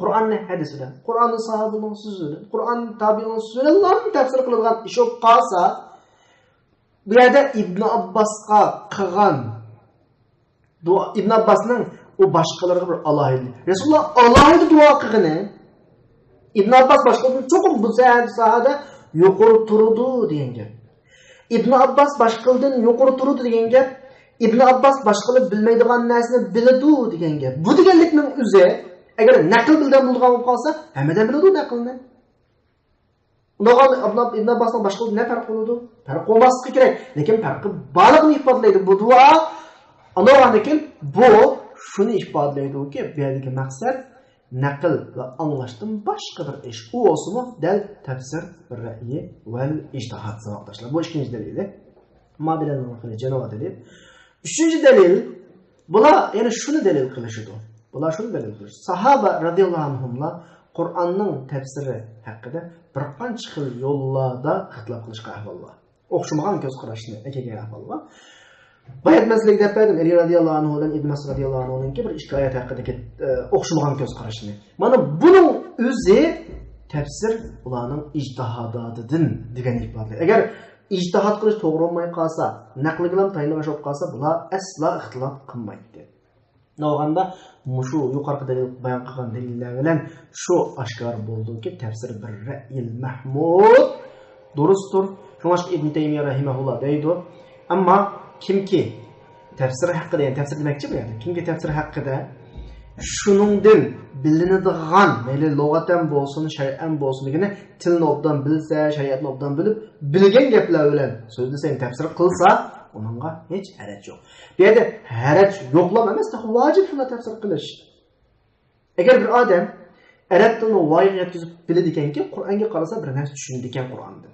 Qur'onni hadis bilan, Qur'onni sahobaning so'zi bilan, Qur'on tabi'in so'zi bilan tafsir qilingan ish bo'lib qolsa, bu yerda Ibn Abbosga qilgan Ibn Abbosning o boshqalarga bir alohida. Rasululloh alohida duo qilgani Ibn Abbos boshqalarga cho'qim bu sahada yuqori turdi degan gap. Ibn Abbos boshqalardan yuqori turdi degan gap. Ibn Abbos boshqalar bilmaydigan narsani biladi degan gap. Bu deganlikning o'zi agar naql bildan bo'lgan bo'lib qolsa, hammadan biladi naqlni. Ibn Abbosning boshqalardan nima farq bo'ladi? Farq bo'lmasligi kerak, lekin farqi borligini ifodalaydi bu duo. Anavandaki bu şunu ifadelaydi ki bu yerdeki maksat naql ve anlaştığın başka bir iş. O olsun mu? Del tefsir, ra'yi ve ijtihad savaşlar. Bu ikinci delili. Mabilenin vakili cenava delil. Üçüncü delil. Bula yani şunu delil kılışıdı. Bula şunu delil kılışıdı. Sahaba radıyallahu anhumla Kur'an'ın tefsiri hakkında bir qancha xil yollarda ixtilof qilishga ahvollar. O'xshamagan ko'z qarashni akaga ahvollar. Bayat meseleki depedim Ali radıyallahu anh olan İbn Mas'ud radıyallahu anh olanki bir ishki ayet haqidagi o'xshamagan ko'z qarashni. Mana buning o'zi tafsir ularning ijtihodidan degan ifodalaydi. Agar ijtihod qilish to'g'ri bo'lmay qolsa, naqliga ham tayinlab olib qolsa, bular asla ixtilof qilmaydi. Navganda mushu yuqorqi dalil bayon qilgan dalillar bilan shu oshkor bo'ldiki, tafsir bir ra'yil mahmud durustur. Shunga Ibn Taymiyo rahimahulloh deydi. Ammo kimki tafsir haqida, yani tafsir demakchi bu yani. Kimki tafsir haqida shuningdan bilinadigan, mayli lug'atan bo'lsin, shar'an bo'lsin degani tilni obdan bilsa, shariatni obdan bilib, bilgan gaplar bilan so'zlasang, tafsir qilsa, uningga hech haraj yo'q. Bu yerda haraj yo'qlam emas, vojib shuni tafsir qilish. Agar bir odam arab tilini voyaga yetkazib biladi ekanki, Qur'onga qarasa bir narsa tushunadi ekan Qur'onni.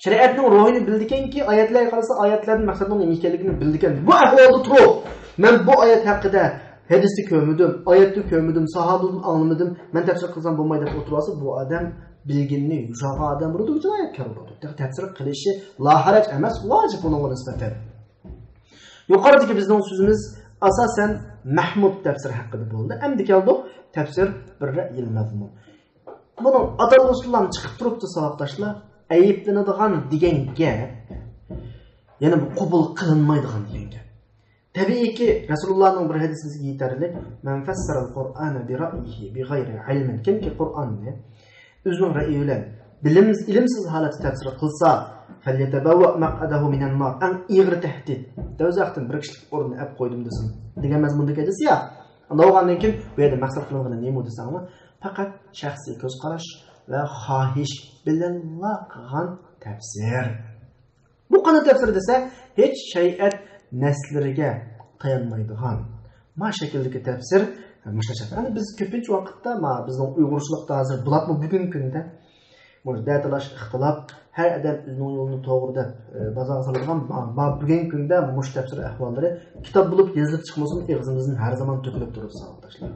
Shariatning ruhini bildi ekanki, oyatlarga qarasa oyatlarning maqsadining nima ekanligini bildi ekan. Bu ahvolda turib, men bu oyat haqida hadisni ko'rmadim, oyatni ko'rmadim, sahobadan anglamadim, men tafsir qilsam bo'lmaydi deb o'tirsa, bu odam bilginni yushaga odam bo'ladi, uchun oyatga bo'ladi. Tafsir qilishi la haraj emas, vojib unga nisbatan. Yuqoridagi bizning so'zimiz asosan Mahmud tafsir haqida bo'ldi. Endi keldik tafsir bir ra'yil mazmun. Buni atalg'usidan chiqib turibdi savoqdoshlar. Ayıplanadigan degan gap, yana bu qabul qilinmaydigan degan gap. Tabiiyki Rasulullohning bir hadisida yetarli, "Man fassara al-Qur'ana bi ra'yihi bi g'ayri ilmin." Kimki Qur'onni o'zining ra'yi bilan ilimsiz holatda tafsir qilsa, "Falyatabawwa maq'adahu minan nar." An ig'ri tahdid. Do'zaxdan bir kishilik o'rnini olib qo'ydim desin. Degan mazmundagi hadis ya. Undan keyin bu yerda maqsad qilingan nima desangmi, faqat shaxsiy ko'z qarash ve xohish bilan qilgan tafsir. Bu qanday tafsir desa, hech shariat naslariga tayanmaydigan. Ma shakldagi tafsir, mushtacha. Biz ko'pincha vaqtda, bizning Uyg'urchilikda hozir bularmi bugungi kunda mujdadalash, ixtilof, har adam o'zining yo'lini to'g'ri deb bozorga soladigan, bugungi kunda mush tafsir ahvollari kitob bo'lib yozilib chiqmasin, og'zimizdan har zaman to'kilib turib savoqdoshlar.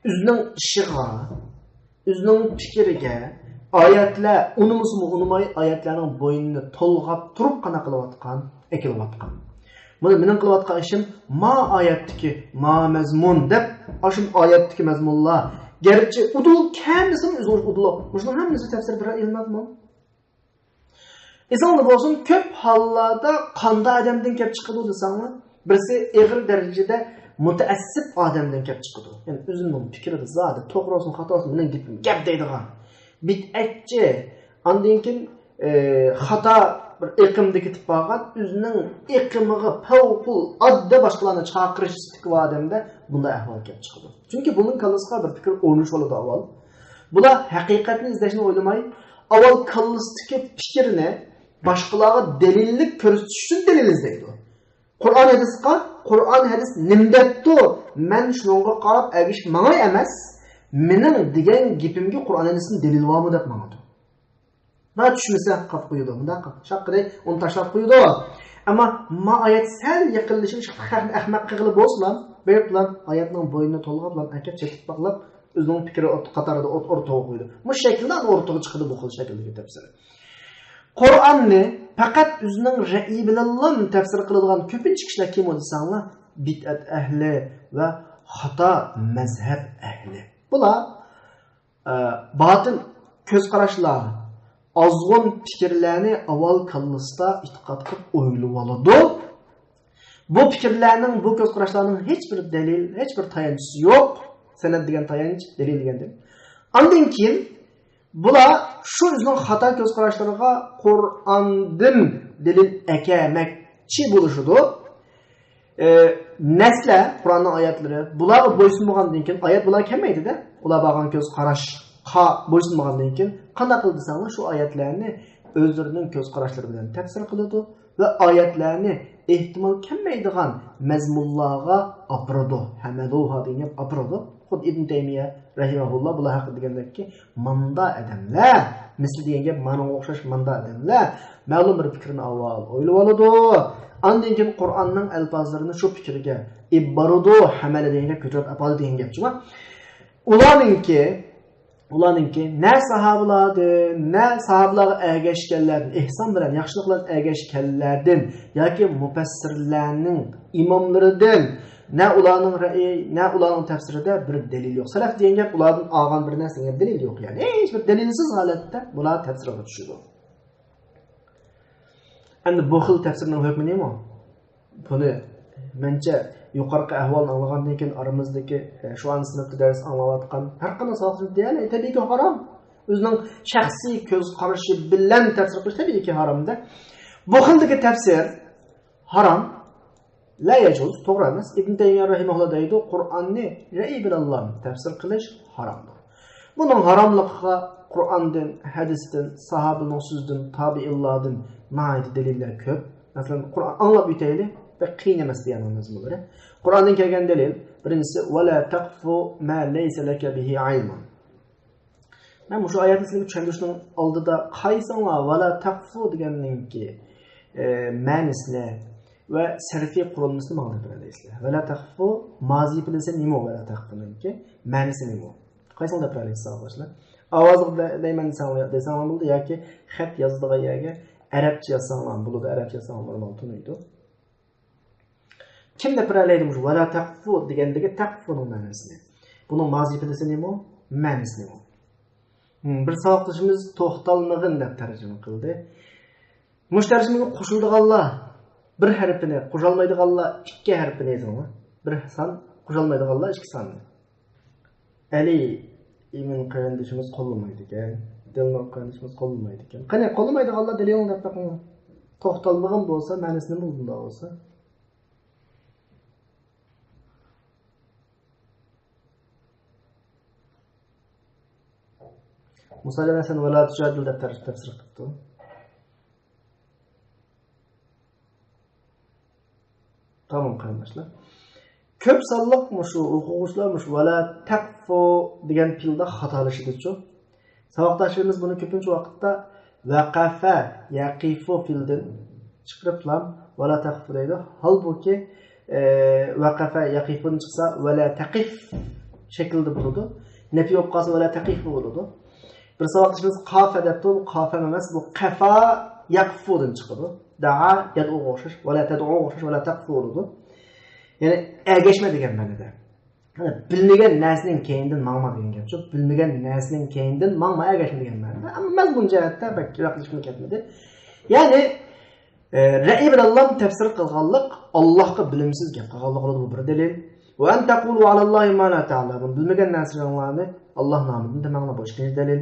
O'zining ishiga o'zining fikriga oyatlar unumay oyatlarning bo'ynini to'lg'ab turib qana qilayotgan ekilayotgan. Buni mening qilayotgan ishim ma oyatdagi ma mazmun deb, ashum oyatdagi mazmunlar gerçi udul kendisinin özür udulu. Muşun hemisi tefsir bir ilmezmi? İnsanlı bolsun köp hallarda qanda adamdan kep çıkıdı desanlar, birisi ağır derecede müteessip adamdan kep çıkıdı. Yani özünün fikri zaten to'g'ri olsun, xato olsun, men gap deydigan. Bid'atchi, andinkin xato bir iqimdagi tip bo'lgan, o'zining iqimiga favqul adda boshqalarni chaqirish istikva odamda bunday ahvol kelib chiqadi. Chunki bunun kallasiga bir fikr o'rnish bo'ladi avval. Bular haqiqatni izlashni o'ylamay, avval kallasidagi fikrni boshqalarga dalillik ko'rsatish uchun dalil izlaydi. Qur'on hadis nimdetdi? Men shunga qarab agish menga emas, mening degan gapimga Qur'on hadisning dalili bormi deb mangadi. Ma tushmasa qap qo'ydi. Bunda shaqqday uni tashlab qo'ydi. Ammo ma oyat sal yaqinlashib ahmaq qilib bo'lsa, bilan oyatning bo'yini to'lg'ab bilan akab chekib baqlab o'zining fikri qatorida o'rtaga qo'ydi. Bu shakldan o'rtaga chiqdi bu xil shakldagi tafsir. Qur'onni faqat o'zining ra'i bilan tafsir qiladigan ko'pincha kishilar kim bo'lsanglar, bid'at ahli va xato mazhab ahli. Bular botil ko'z qarashlar, azg'un fikrlarni avval kallasida e'tiqod qilib o'ylab oladi. Bu fikrlarning, bu ko'z qarashlarning hech bir dalil, hech bir tayanchi yo'q. Sanad degan tayanch, dalil degandir. Ondan keyin bular shu o'zining xato ko'z qarashlariga Qur'ondan dalil akamakchi bo'lishadi. Nasla, Qur'onning oyatlari bularga bo'ysunmagandan keyin oyat bular kelmaydi-da. Ular bo'lgan ko'z qarashga bo'ysunmagandan keyin qanday qildi desanglar, shu oyatlarni o'zlarining ko'z qarashlari bilan tafsir qiladi va oyatlarni ehtimol kelmaydigan mazmunlarga apiradi. Hamaduha degan apiradi. Xud Ibn Taymiya rahimahulloh bular haqida degandaki, manda odamlar, misli deganga mana o'xshash manda odamlar ma'lum bir fikrni avval o'ylab oladi. Ondan keyin Qur'onning alfozlarini shu fikrga ibbarudu hamala deganga ko'tarib apadi degan gapchi bor. Ularninki ne sahabalardan, ne sahabalarga ergashganlardan, ihson bilan yaxshilik bilan ergashganlardan yoki mufassirlarning imomlaridan ne ularning ra'yi, ne ularning tafsirida bir dalil yo'q. Salaf degan gap ulardan olgan bir narsaga dalil yo'q. Ya'ni hech bir dalilsiz holatda bular tafsirga tushadi. Endi bu xil tafsirning hukmi nima? Buni mencha yuqorqi ahvolni anglagandan keyin oramizdagi shu an sinfda dars anglayotgan har qanday sohasini deyali tabiiyki harom. O'zining shaxsiy ko'z qarashi bilan tafsir qilish tabiiyki haromda. Bu xildagi tafsir harom, la yajuz, to'g'ri emas. Ibn Taymiya rahimahulloh deydi, Qur'onni ra'i bilan tafsir qilish haromdir. Buning haromligiga Qur'ondan, hadisdan, sahobaning so'zidan, tabi'illardan ma'lum dalillar ko'p. Masalan, Qur'on anglab o'taylik. Ve qiyin emas degan mazmunlar. Qur'ondan kelgan dalil birinchisi wala taqfu ma laysa laka bihi ilmun. Men bu oyatni sizga tushuntirishning oldida qaysinglar wala taqfu deganninki ma'nosini va sarfiy qurilmasini ma'lum qilasizlar. Wala taqfu mazi bilsa nima wala taqfuninki ma'nosi nima? Qaysinglar qilasizlar? Ovozda deyman desanglar bo'ldi yoki xat yozadigan yerga arabcha yozsanglar bo'ladi, arabcha yozsanglar normal tunuydi. Kim de piralaydi bu wala taqfu degandagi taqfuning ma'nosini. Buning mazifasi nima? Ma'nosi nima? Bir savoqdishimiz to'xtalmag'in deb tarjima qildi. Mushtarishimga qo'shildiganlar bir harfini, qo'shilmaydiganlar ikki harfini yozinglar. Bir son, qo'shilmaydiganlar ikki sonni. Ali ibn qarindishimiz qo'llamaydi ekan. Dilnoq qarindishimiz qo'llamaydi ekan. Qani qo'llamaydiganlar dalilni deb taqing. To'xtalmag'in bo'lsa, ma'nosi nima bunda bo'lsa? Musallam sen wala tujadil deb tafsir qildi. Tamam qardoshlar. Ko'p sonliq shu o'quvchilar wala taqfu degan tilda xatolashidichu. Saboqdashimiz buni ko'pincha vaqtda waqafa, yaqifu fildan chiqiriblar wala taqfu deydi. Halbuki waqafa, yaqifun chiqsa wala taqif shaklda bo'ladi. Nafi o'qasa wala taqif bo'ladi. Bir savoqdishimiz qafa debdi, qafa emas, bu qafa yaqfudan chiqadi. Da'a yad'uga o'xshash, va la tad'uga o'xshash, va la taqfuru. Ya'ni ergashma degan ma'noda. Hani bilmagan narsaning keyindan mangma degan gap. Cho'q bilmagan narsaning keyindan mangma ergashma degan ma'noda. Ammo mazmun jihatda bakkiroq qilishim ketmadi. Ya'ni ra'i bilan tafsir qilganlik Allohga bilimsiz gap qilganlik bo'ladi bu bir dalil. Va an taqulu ala Allohi ma la ta'lamun. Bilmagan narsalarni Alloh nomidan demanglar bu ikkinchi dalil.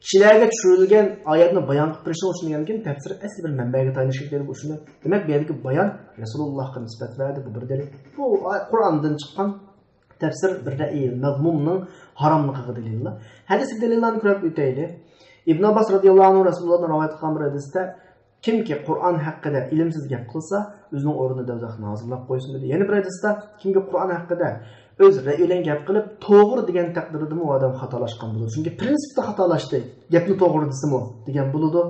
Kishilarga tushirilgan oyatni bayon qilib berishni uchun degankin tafsir asli bir manbaga tayanishli dalil bu shuni. Demak, bu yerdagi bayon Rasulullohga nisbatlanadi bu bir dalil. Bu Qur'ondan chiqqan tafsir bir ra'i mazmunning haromligiga dalil. Hadis dalillarni ko'rib o'taylik. Ibn Abbas radhiyallohu anhu Rasulullohdan rivoyat qilgan bir hadisda kimki Qur'on haqida ilmsiz gap qilsa, o'zining o'rnida do'zaxni hozirlab qo'ysin dedi. Yana bir hadisda kimki Qur'on haqida o'z ra'yi bilan gap qilib, to'g'ri degan taqdirda u odam xatolashgan bo'ladi. Chunki prinsipda xatolashdi, gapni to'g'ri desimi degan bo'ladi.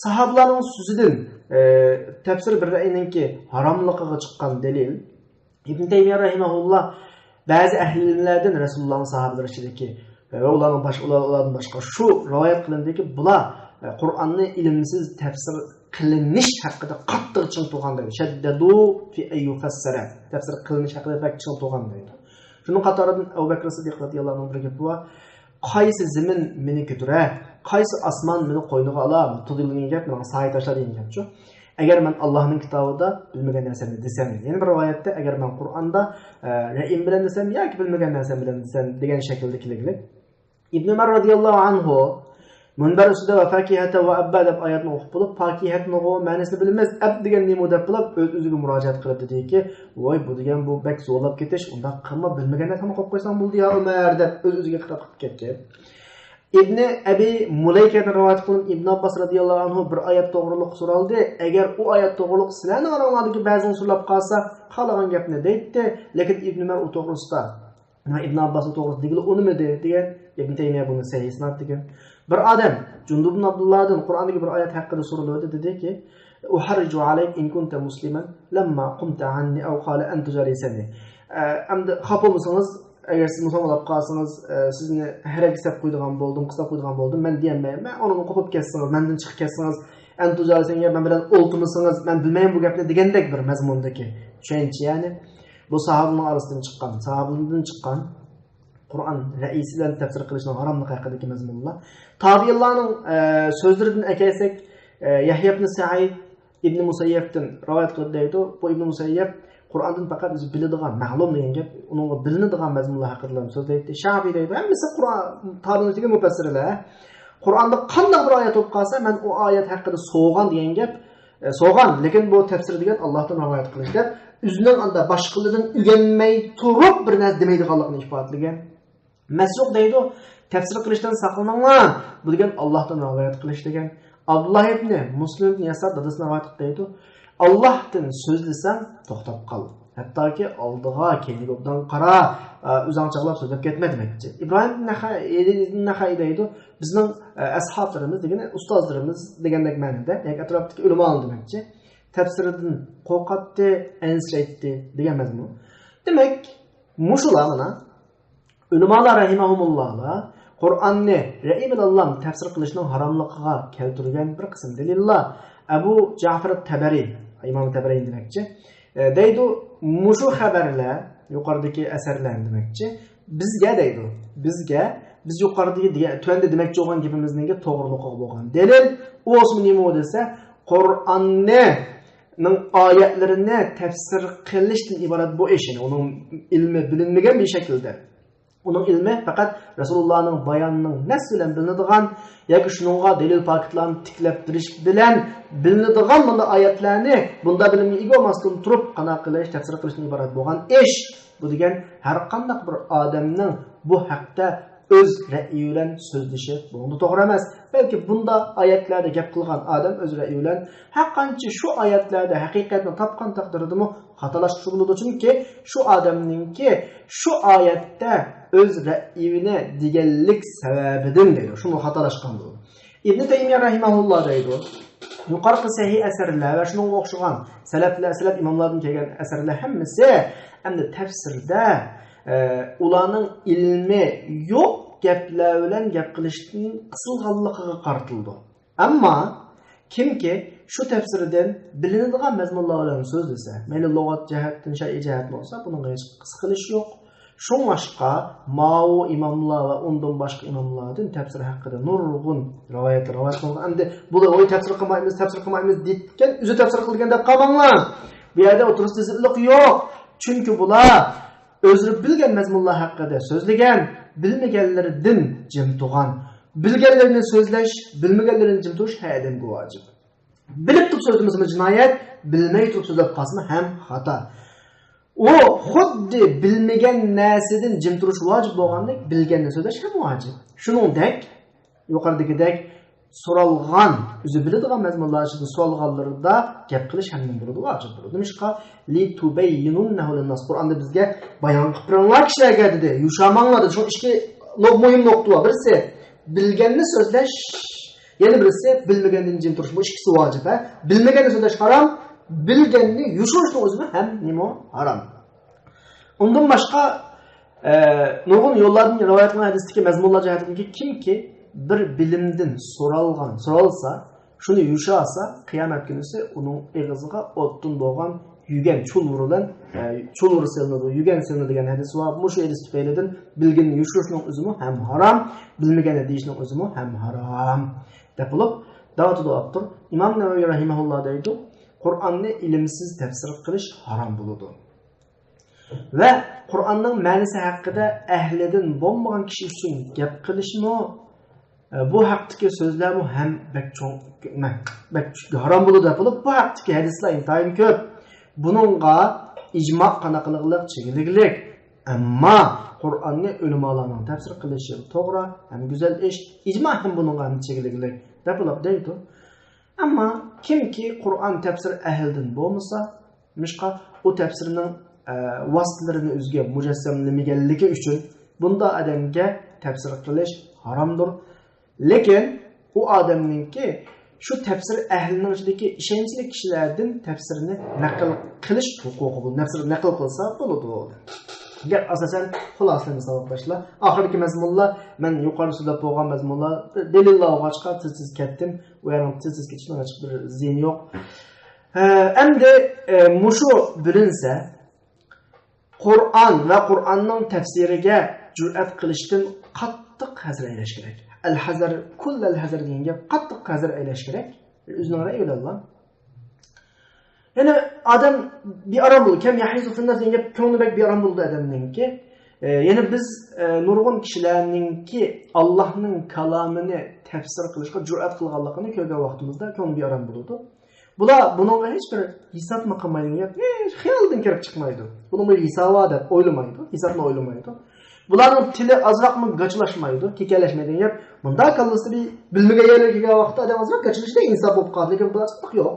Sahobalarning so'zidan tafsir bir ra'yiningki haromligiga chiqqan dalil Ibn Taymiyya rahimahulloh ba'zi ahli ilmlardan Rasulullohning sahobalari ichidagi va ularning boshqa shu rivoyat qilindiki, bular Qur'onni ilmsiz tafsir qilinish haqida qattiq ching turgan deydi. Shaddadu fi ayyufassara. Tafsir qilinish haqida pek ching turgan deydi. Shuning qatoridan Abu Bakr Siddiq radhiyallohu anhu bir gap bor. Qaysi zamin meni ko'tira, qaysi osmon meni qo'yniga ola, tudilgan gap menga sahiy tashlar degan gapchu. Agar men Allohning kitobida bilmagan narsani desam, yana bir rivoyatda agar men Qur'onda ra'yim bilan desam yoki bilmagan narsam bilan desam degan shaklda keliglik. Ibn Umar radhiyallohu anhu Munbar ustida va fakihata va abba deb oyatni o'qib bo'lib, fakihatni ma'nosini bilmas, ab degan nima deb bilib, o'z-o'ziga murojaat qilib dediki, "Voy, bu degan bu bak zo'rlab ketish, unda qilma, bilmagan narsani qo'yib qo'ysang bo'ldi ya Umar" deb o'z-o'ziga xitob qilib ketgan. Ibn Abi Mulaykadan rivoyat qilinib, Ibn Abbas radhiyallohu anhu bir oyat to'g'riliq so'raldi. Agar u oyat to'g'riliq sizlarning oranglardagi ba'zi usullar qolsa, qolgan gapni deydi, lekin Ibn Umar u to'g'risida Ibn Abbas to'g'risida uni degan Ibn Taymiyya buni sahih sanad degan. Bir odam Jundub ibn Abdullohdan Qur'ondagi bir oyat haqida so'raldi, dediki: "Uharriju alayk in kunta musliman lamma qumta anni aw qala anta jalisani." Endi xafa bo'lsangiz, agar siz musulmon bo'lib qolsangiz, sizni haraka qilib qo'ydigan bo'ldim, qisab qo'ydigan bo'ldim, men deyolmayman. Men uni qo'pib ketsangiz, mendan chiqib ketsangiz, anta jalisanga men bilan o'ltirmasangiz, men bilmayman bu gapni degandek bir mazmundagi tushuncha, ya'ni bu sahobaning orasidan chiqqan, sahobalardan chiqqan Qur'on raisidan tafsir qilishning haromligi haqidagi mazmunlar. Tabiinlarning so'zlaridan akaysak, Yahya ibn Sa'id ibn Musayyabdan rivoyat qilib deydi, bu ibn Musayyab Qur'ondan faqat o'zi biladigan, ma'lum degan gap, uningga bilinadigan mazmunlar haqida so'zlaydi. Shafiy deydi, hammasi Qur'on tabiinlarga mufassirlar. Qur'onda qanday bir oyat o'qib qolsa, men u oyat haqida so'g'an degan gap, so'g'an, lekin bu tafsir degan Allohdan rivoyat qilish deb, o'zining anda boshqalardan o'rganmay turib bir narsa demaydiganligini ifodalagan. Masruq deydi, tafsir qilishdan saqlaninglar. Bu degan Allohdan rivoyat qilish degan. Abdullah ibn Muslim ibn Yasar dadasidan rivoyat qildi. Allohdan so'zlasang to'xtab qol. Hattoki oldiga kelib obdan qara, o'zanchaqlab so'zlab ketma demakchi. Ibrohim ibn Naxay deydi, bizning ashoblarimiz degan ustozlarimiz degandek ma'noda, ya'ni atrofdagi ulamolar demakchi. Tafsiridan qo'rqatdi, ansiraydi degan mazmun. Demak, mushular mana ulamolar rahimahumullohlar Qur'onni ra'i bilan tafsir qilishning haromligiga keltirgan bir qism dalillar. Abu Ja'far at-Tabari, Imom Tabari demakchi, deydi, mushu xabarlar, yuqoridagi asarlar demakchi, bizga deydi, biz yuqoridagi tuanda demakchi bo'lgan gapimizning to'g'riligi bo'lgan dalil, u o'smi nima desa, Qur'onning oyatlarini tafsir qilishdan iborat bu ishini, uning ilmi bilinmagan bir shaklda. Uning ilmi faqat Rasulullohning bayonining nas bilan bilinadigan yoki shuningga dalil faktlarni tiklab turish bilan bilinadigan bunday oyatlarni bunda bilimga ega bo'lmasdan turib qana qilish, tafsir qilishdan iborat bo'lgan ish. Bu degan har qanday bir odamning bu haqda o'z ra'yi bilan so'zlashi bunda to'g'ri emas. Balki bunda oyatlarda gap qilgan odam o'z ra'yi bilan haqqancha shu oyatlarda haqiqatni topgan taqdirdami xatolashib bo'ladi. Chunki shu odamningki shu oyatda o'z ra'yini deganlik sababidan deydi. Shuni xatolashgan bo'ladi. Ibn Taymiyya rahimahulloh deydi, yuqorqi sahih asarlar va shunga o'xshagan salaf imomlardan kelgan asarlar hammasi endi tafsirda ularning ilmi yo'q gaplar bilan gap qilishning qisilganligiga qartildi. Ammo Kimki shu tafsiridan bilinadigan mazmunlar bilan so'zlasa, mayli lug'at jihatdan, shar'iy jihatdan bo'lsa, buning hech qisqilish yo'q. Şoňaşqa Mao imamlar we ondan başga imamlardan tafsir haqida nurg'un rivoyat qilgan. Endi bular oy tafsir qilmaymiz deyotgan, o'zi tafsir qilgan deb qolmanglar. Bu yerda o'tirishsizlik yo'q. Chunki bular o'zlari bilgan mazmunlar haqida so'zlagan, bilmaganlaridan jim turgan. Bilganlarini so'zlash, bilmaganlarini jim turish hadamga vojib. Bilib turib so'zlamasa jinoyat, bilmay turib so'zlab qolsa ham xato. O xuddi bilmagan narsadan jim turish vojib bo'lgandek, bilganni so'zlash ham vojib. Shuningdek, yuqoridagidek so'ralgan, o'zi biladigan mazmunlar ichida so'ralganlarda gap qilish ham bo'ladi, vojib bo'ladi. Nimishqa li tubayyinunnahu lin-nas. Qur'onda bizga bayon qilib turganlar kishilarga dedi, yushamanglar dedi. Shu ikki muhim nuqta bor. Birisi bilganni so'zlash, yana birisi bilmagandan jim turish. Bu ikkisi vojib. Bilmaganni so'zlash harom, bilganni yushirishning o'zi ham nima harom. Undan boshqa nurg'un yo'llardan rivoyat qilingan hadisdagi mazmunlar jihatidagi kimki bir bilimdan so'ralsa, shuni yushasa, qiyomat kunisi uning og'ziga o'tdan bo'lgan yugan chulvur silinadi, yugan silinadi degan hadis bor. Bu shu hadis tufaylidan bilganni yushirishning o'zi ham harom, bilmaganni deyishning o'zi ham harom. Deb bo'lib, da'vatdir. Imom Navoiy rahimahulloh deydi, Qur'onni ilmsiz tafsir qilish harom bo'ladi. Ve Kur'an'ın ma'nosi haqida ahlidan bo'lmagan kishi uchun gap qilishmi, bu haqdagi so'zlarmi ham harom bo'ladi deb bu haqdagi hadislar intayin ko'p. Buningga ijmo qanaqaliq chegiliklik. Ammo Qur'onni ulamolarning tafsir qilishi to'g'ri, ham go'zal ish. Ijmo ham buningga chegiliklik deb deydi. Ammo kimki Qur'on tafsir ahlidan bo'lmasa, mishqa o tafsirning vasitalarini o'ziga mujassamlamaganligi uchun bunda odamga tafsir qilish haromdir. Lekin u odamningki shu tafsir ahlining ichidagi ishonchli kishilardan tafsirni naql qilish huquqi bu. Naql qilsa bo'ladi. Gap asosan xulosani savolbashlar. Oxirgi mazmunlar, men yuqorida so'zlab bo'lgan mazmunlar dalillar ochqa siz ketdim. U yerning siz ketishdan ochiq bir ziyn yo'q. Endi mushu bilinsa Qur'on va Qur'onning tafsiriga jur'at qilishdan qattiq hazar aylash kerak. Al-hazar, kullal hazar degan gap qattiq hazar aylash kerak. O'zining ra'yilari. Yana odam bir aram bo'ldi, kam yahizu finnas degan gap ko'nglidagi bir aram bo'ldi odamningki. Yana biz nurg'un kishilarningki Allohning kalomini tafsir qilishga jur'at qilganligini ko'rgan vaqtimizda ko'ngli bir aram bo'ldi. Bular buningga hech bir hisobni qilmaydi, xiyoldan kirib chiqmaydi. Buning bir hisobi deb o'ylamaydi, hisobni o'ylamaydi. Bularning tili azroqmi g'achlashmaydi, kekalashmaydi deb bunda kallasi bilmagan yerlarga kelgan vaqtda odam azroq g'achlashda insof bo'lib qoladi, lekin bular yo'q.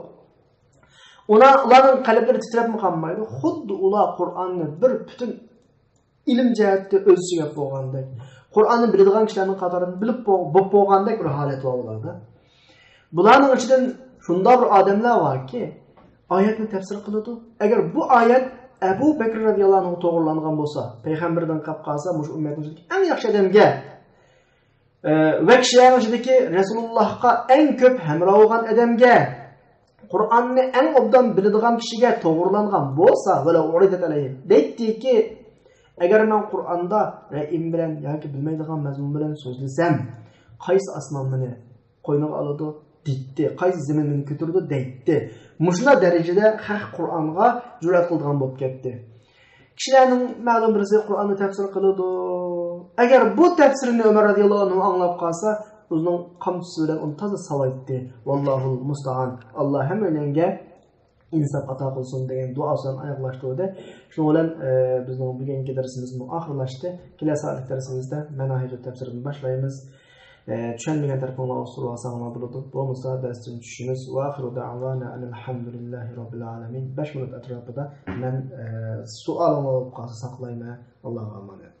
Ularning qalblari titrabmi qolmaydi. Xuddi ular Qur'onni bir butun ilm jihatda o'z ichiga bo'lgandek, Qur'onni biladigan kishilarning qatorini bilib bo'lgandek bir holat bor ularda. Bularning ichidan shunda bir odamlar borki, oyatni tafsir qiladi. Agar bu oyat Abu Bakr radhiyallohu anhu to'g'rilangan bo'lsa, payg'ambardan qolib qolsa, mush ummatning eng yaxshi odamga va kishilarning ichidagi Rasulullohga eng ko'p hamroh bo'lgan odamga, Qur'onni eng obdan biladigan kishiga to'g'rilangan bo'lsa, valla uridat alayhi. Deytdiki, agar men Qur'onda ra'im bilan yoki bilmaydigan mazmun bilan so'zlasam, qaysi osmonni qo'yniga oladi? Deydi, qaysi zaminni ko'tardi deydi. Mushuna darajada haq Qur'onga jur'at qilgan bo'lib ketdi. Kishilarning ma'lum birisi Qur'onni tafsir qiladi. Agar bu tafsirni Umar radhiyallohu anhu anglab qolsa, o'zining qamchisi bilan uni toza salaydi. Vallohul musta'an. Alloh hammalarga insof ato qilsin degan duosan oyoqlashtirdi. Shuning bilan bizning bugungi darsimiz oxirlashdi. Kelasi darsimizda manhaj tafsirini boshlaymiz. Tushunmagan taraflarni so'rasanglar bo'ladi. Bo'lmasa darsdan tushishimiz va oxiru da'vana alhamdulillahi robbil alamin. 5 minut atrofida men savolimni olib qolsa saqlayman. Allohga omonat.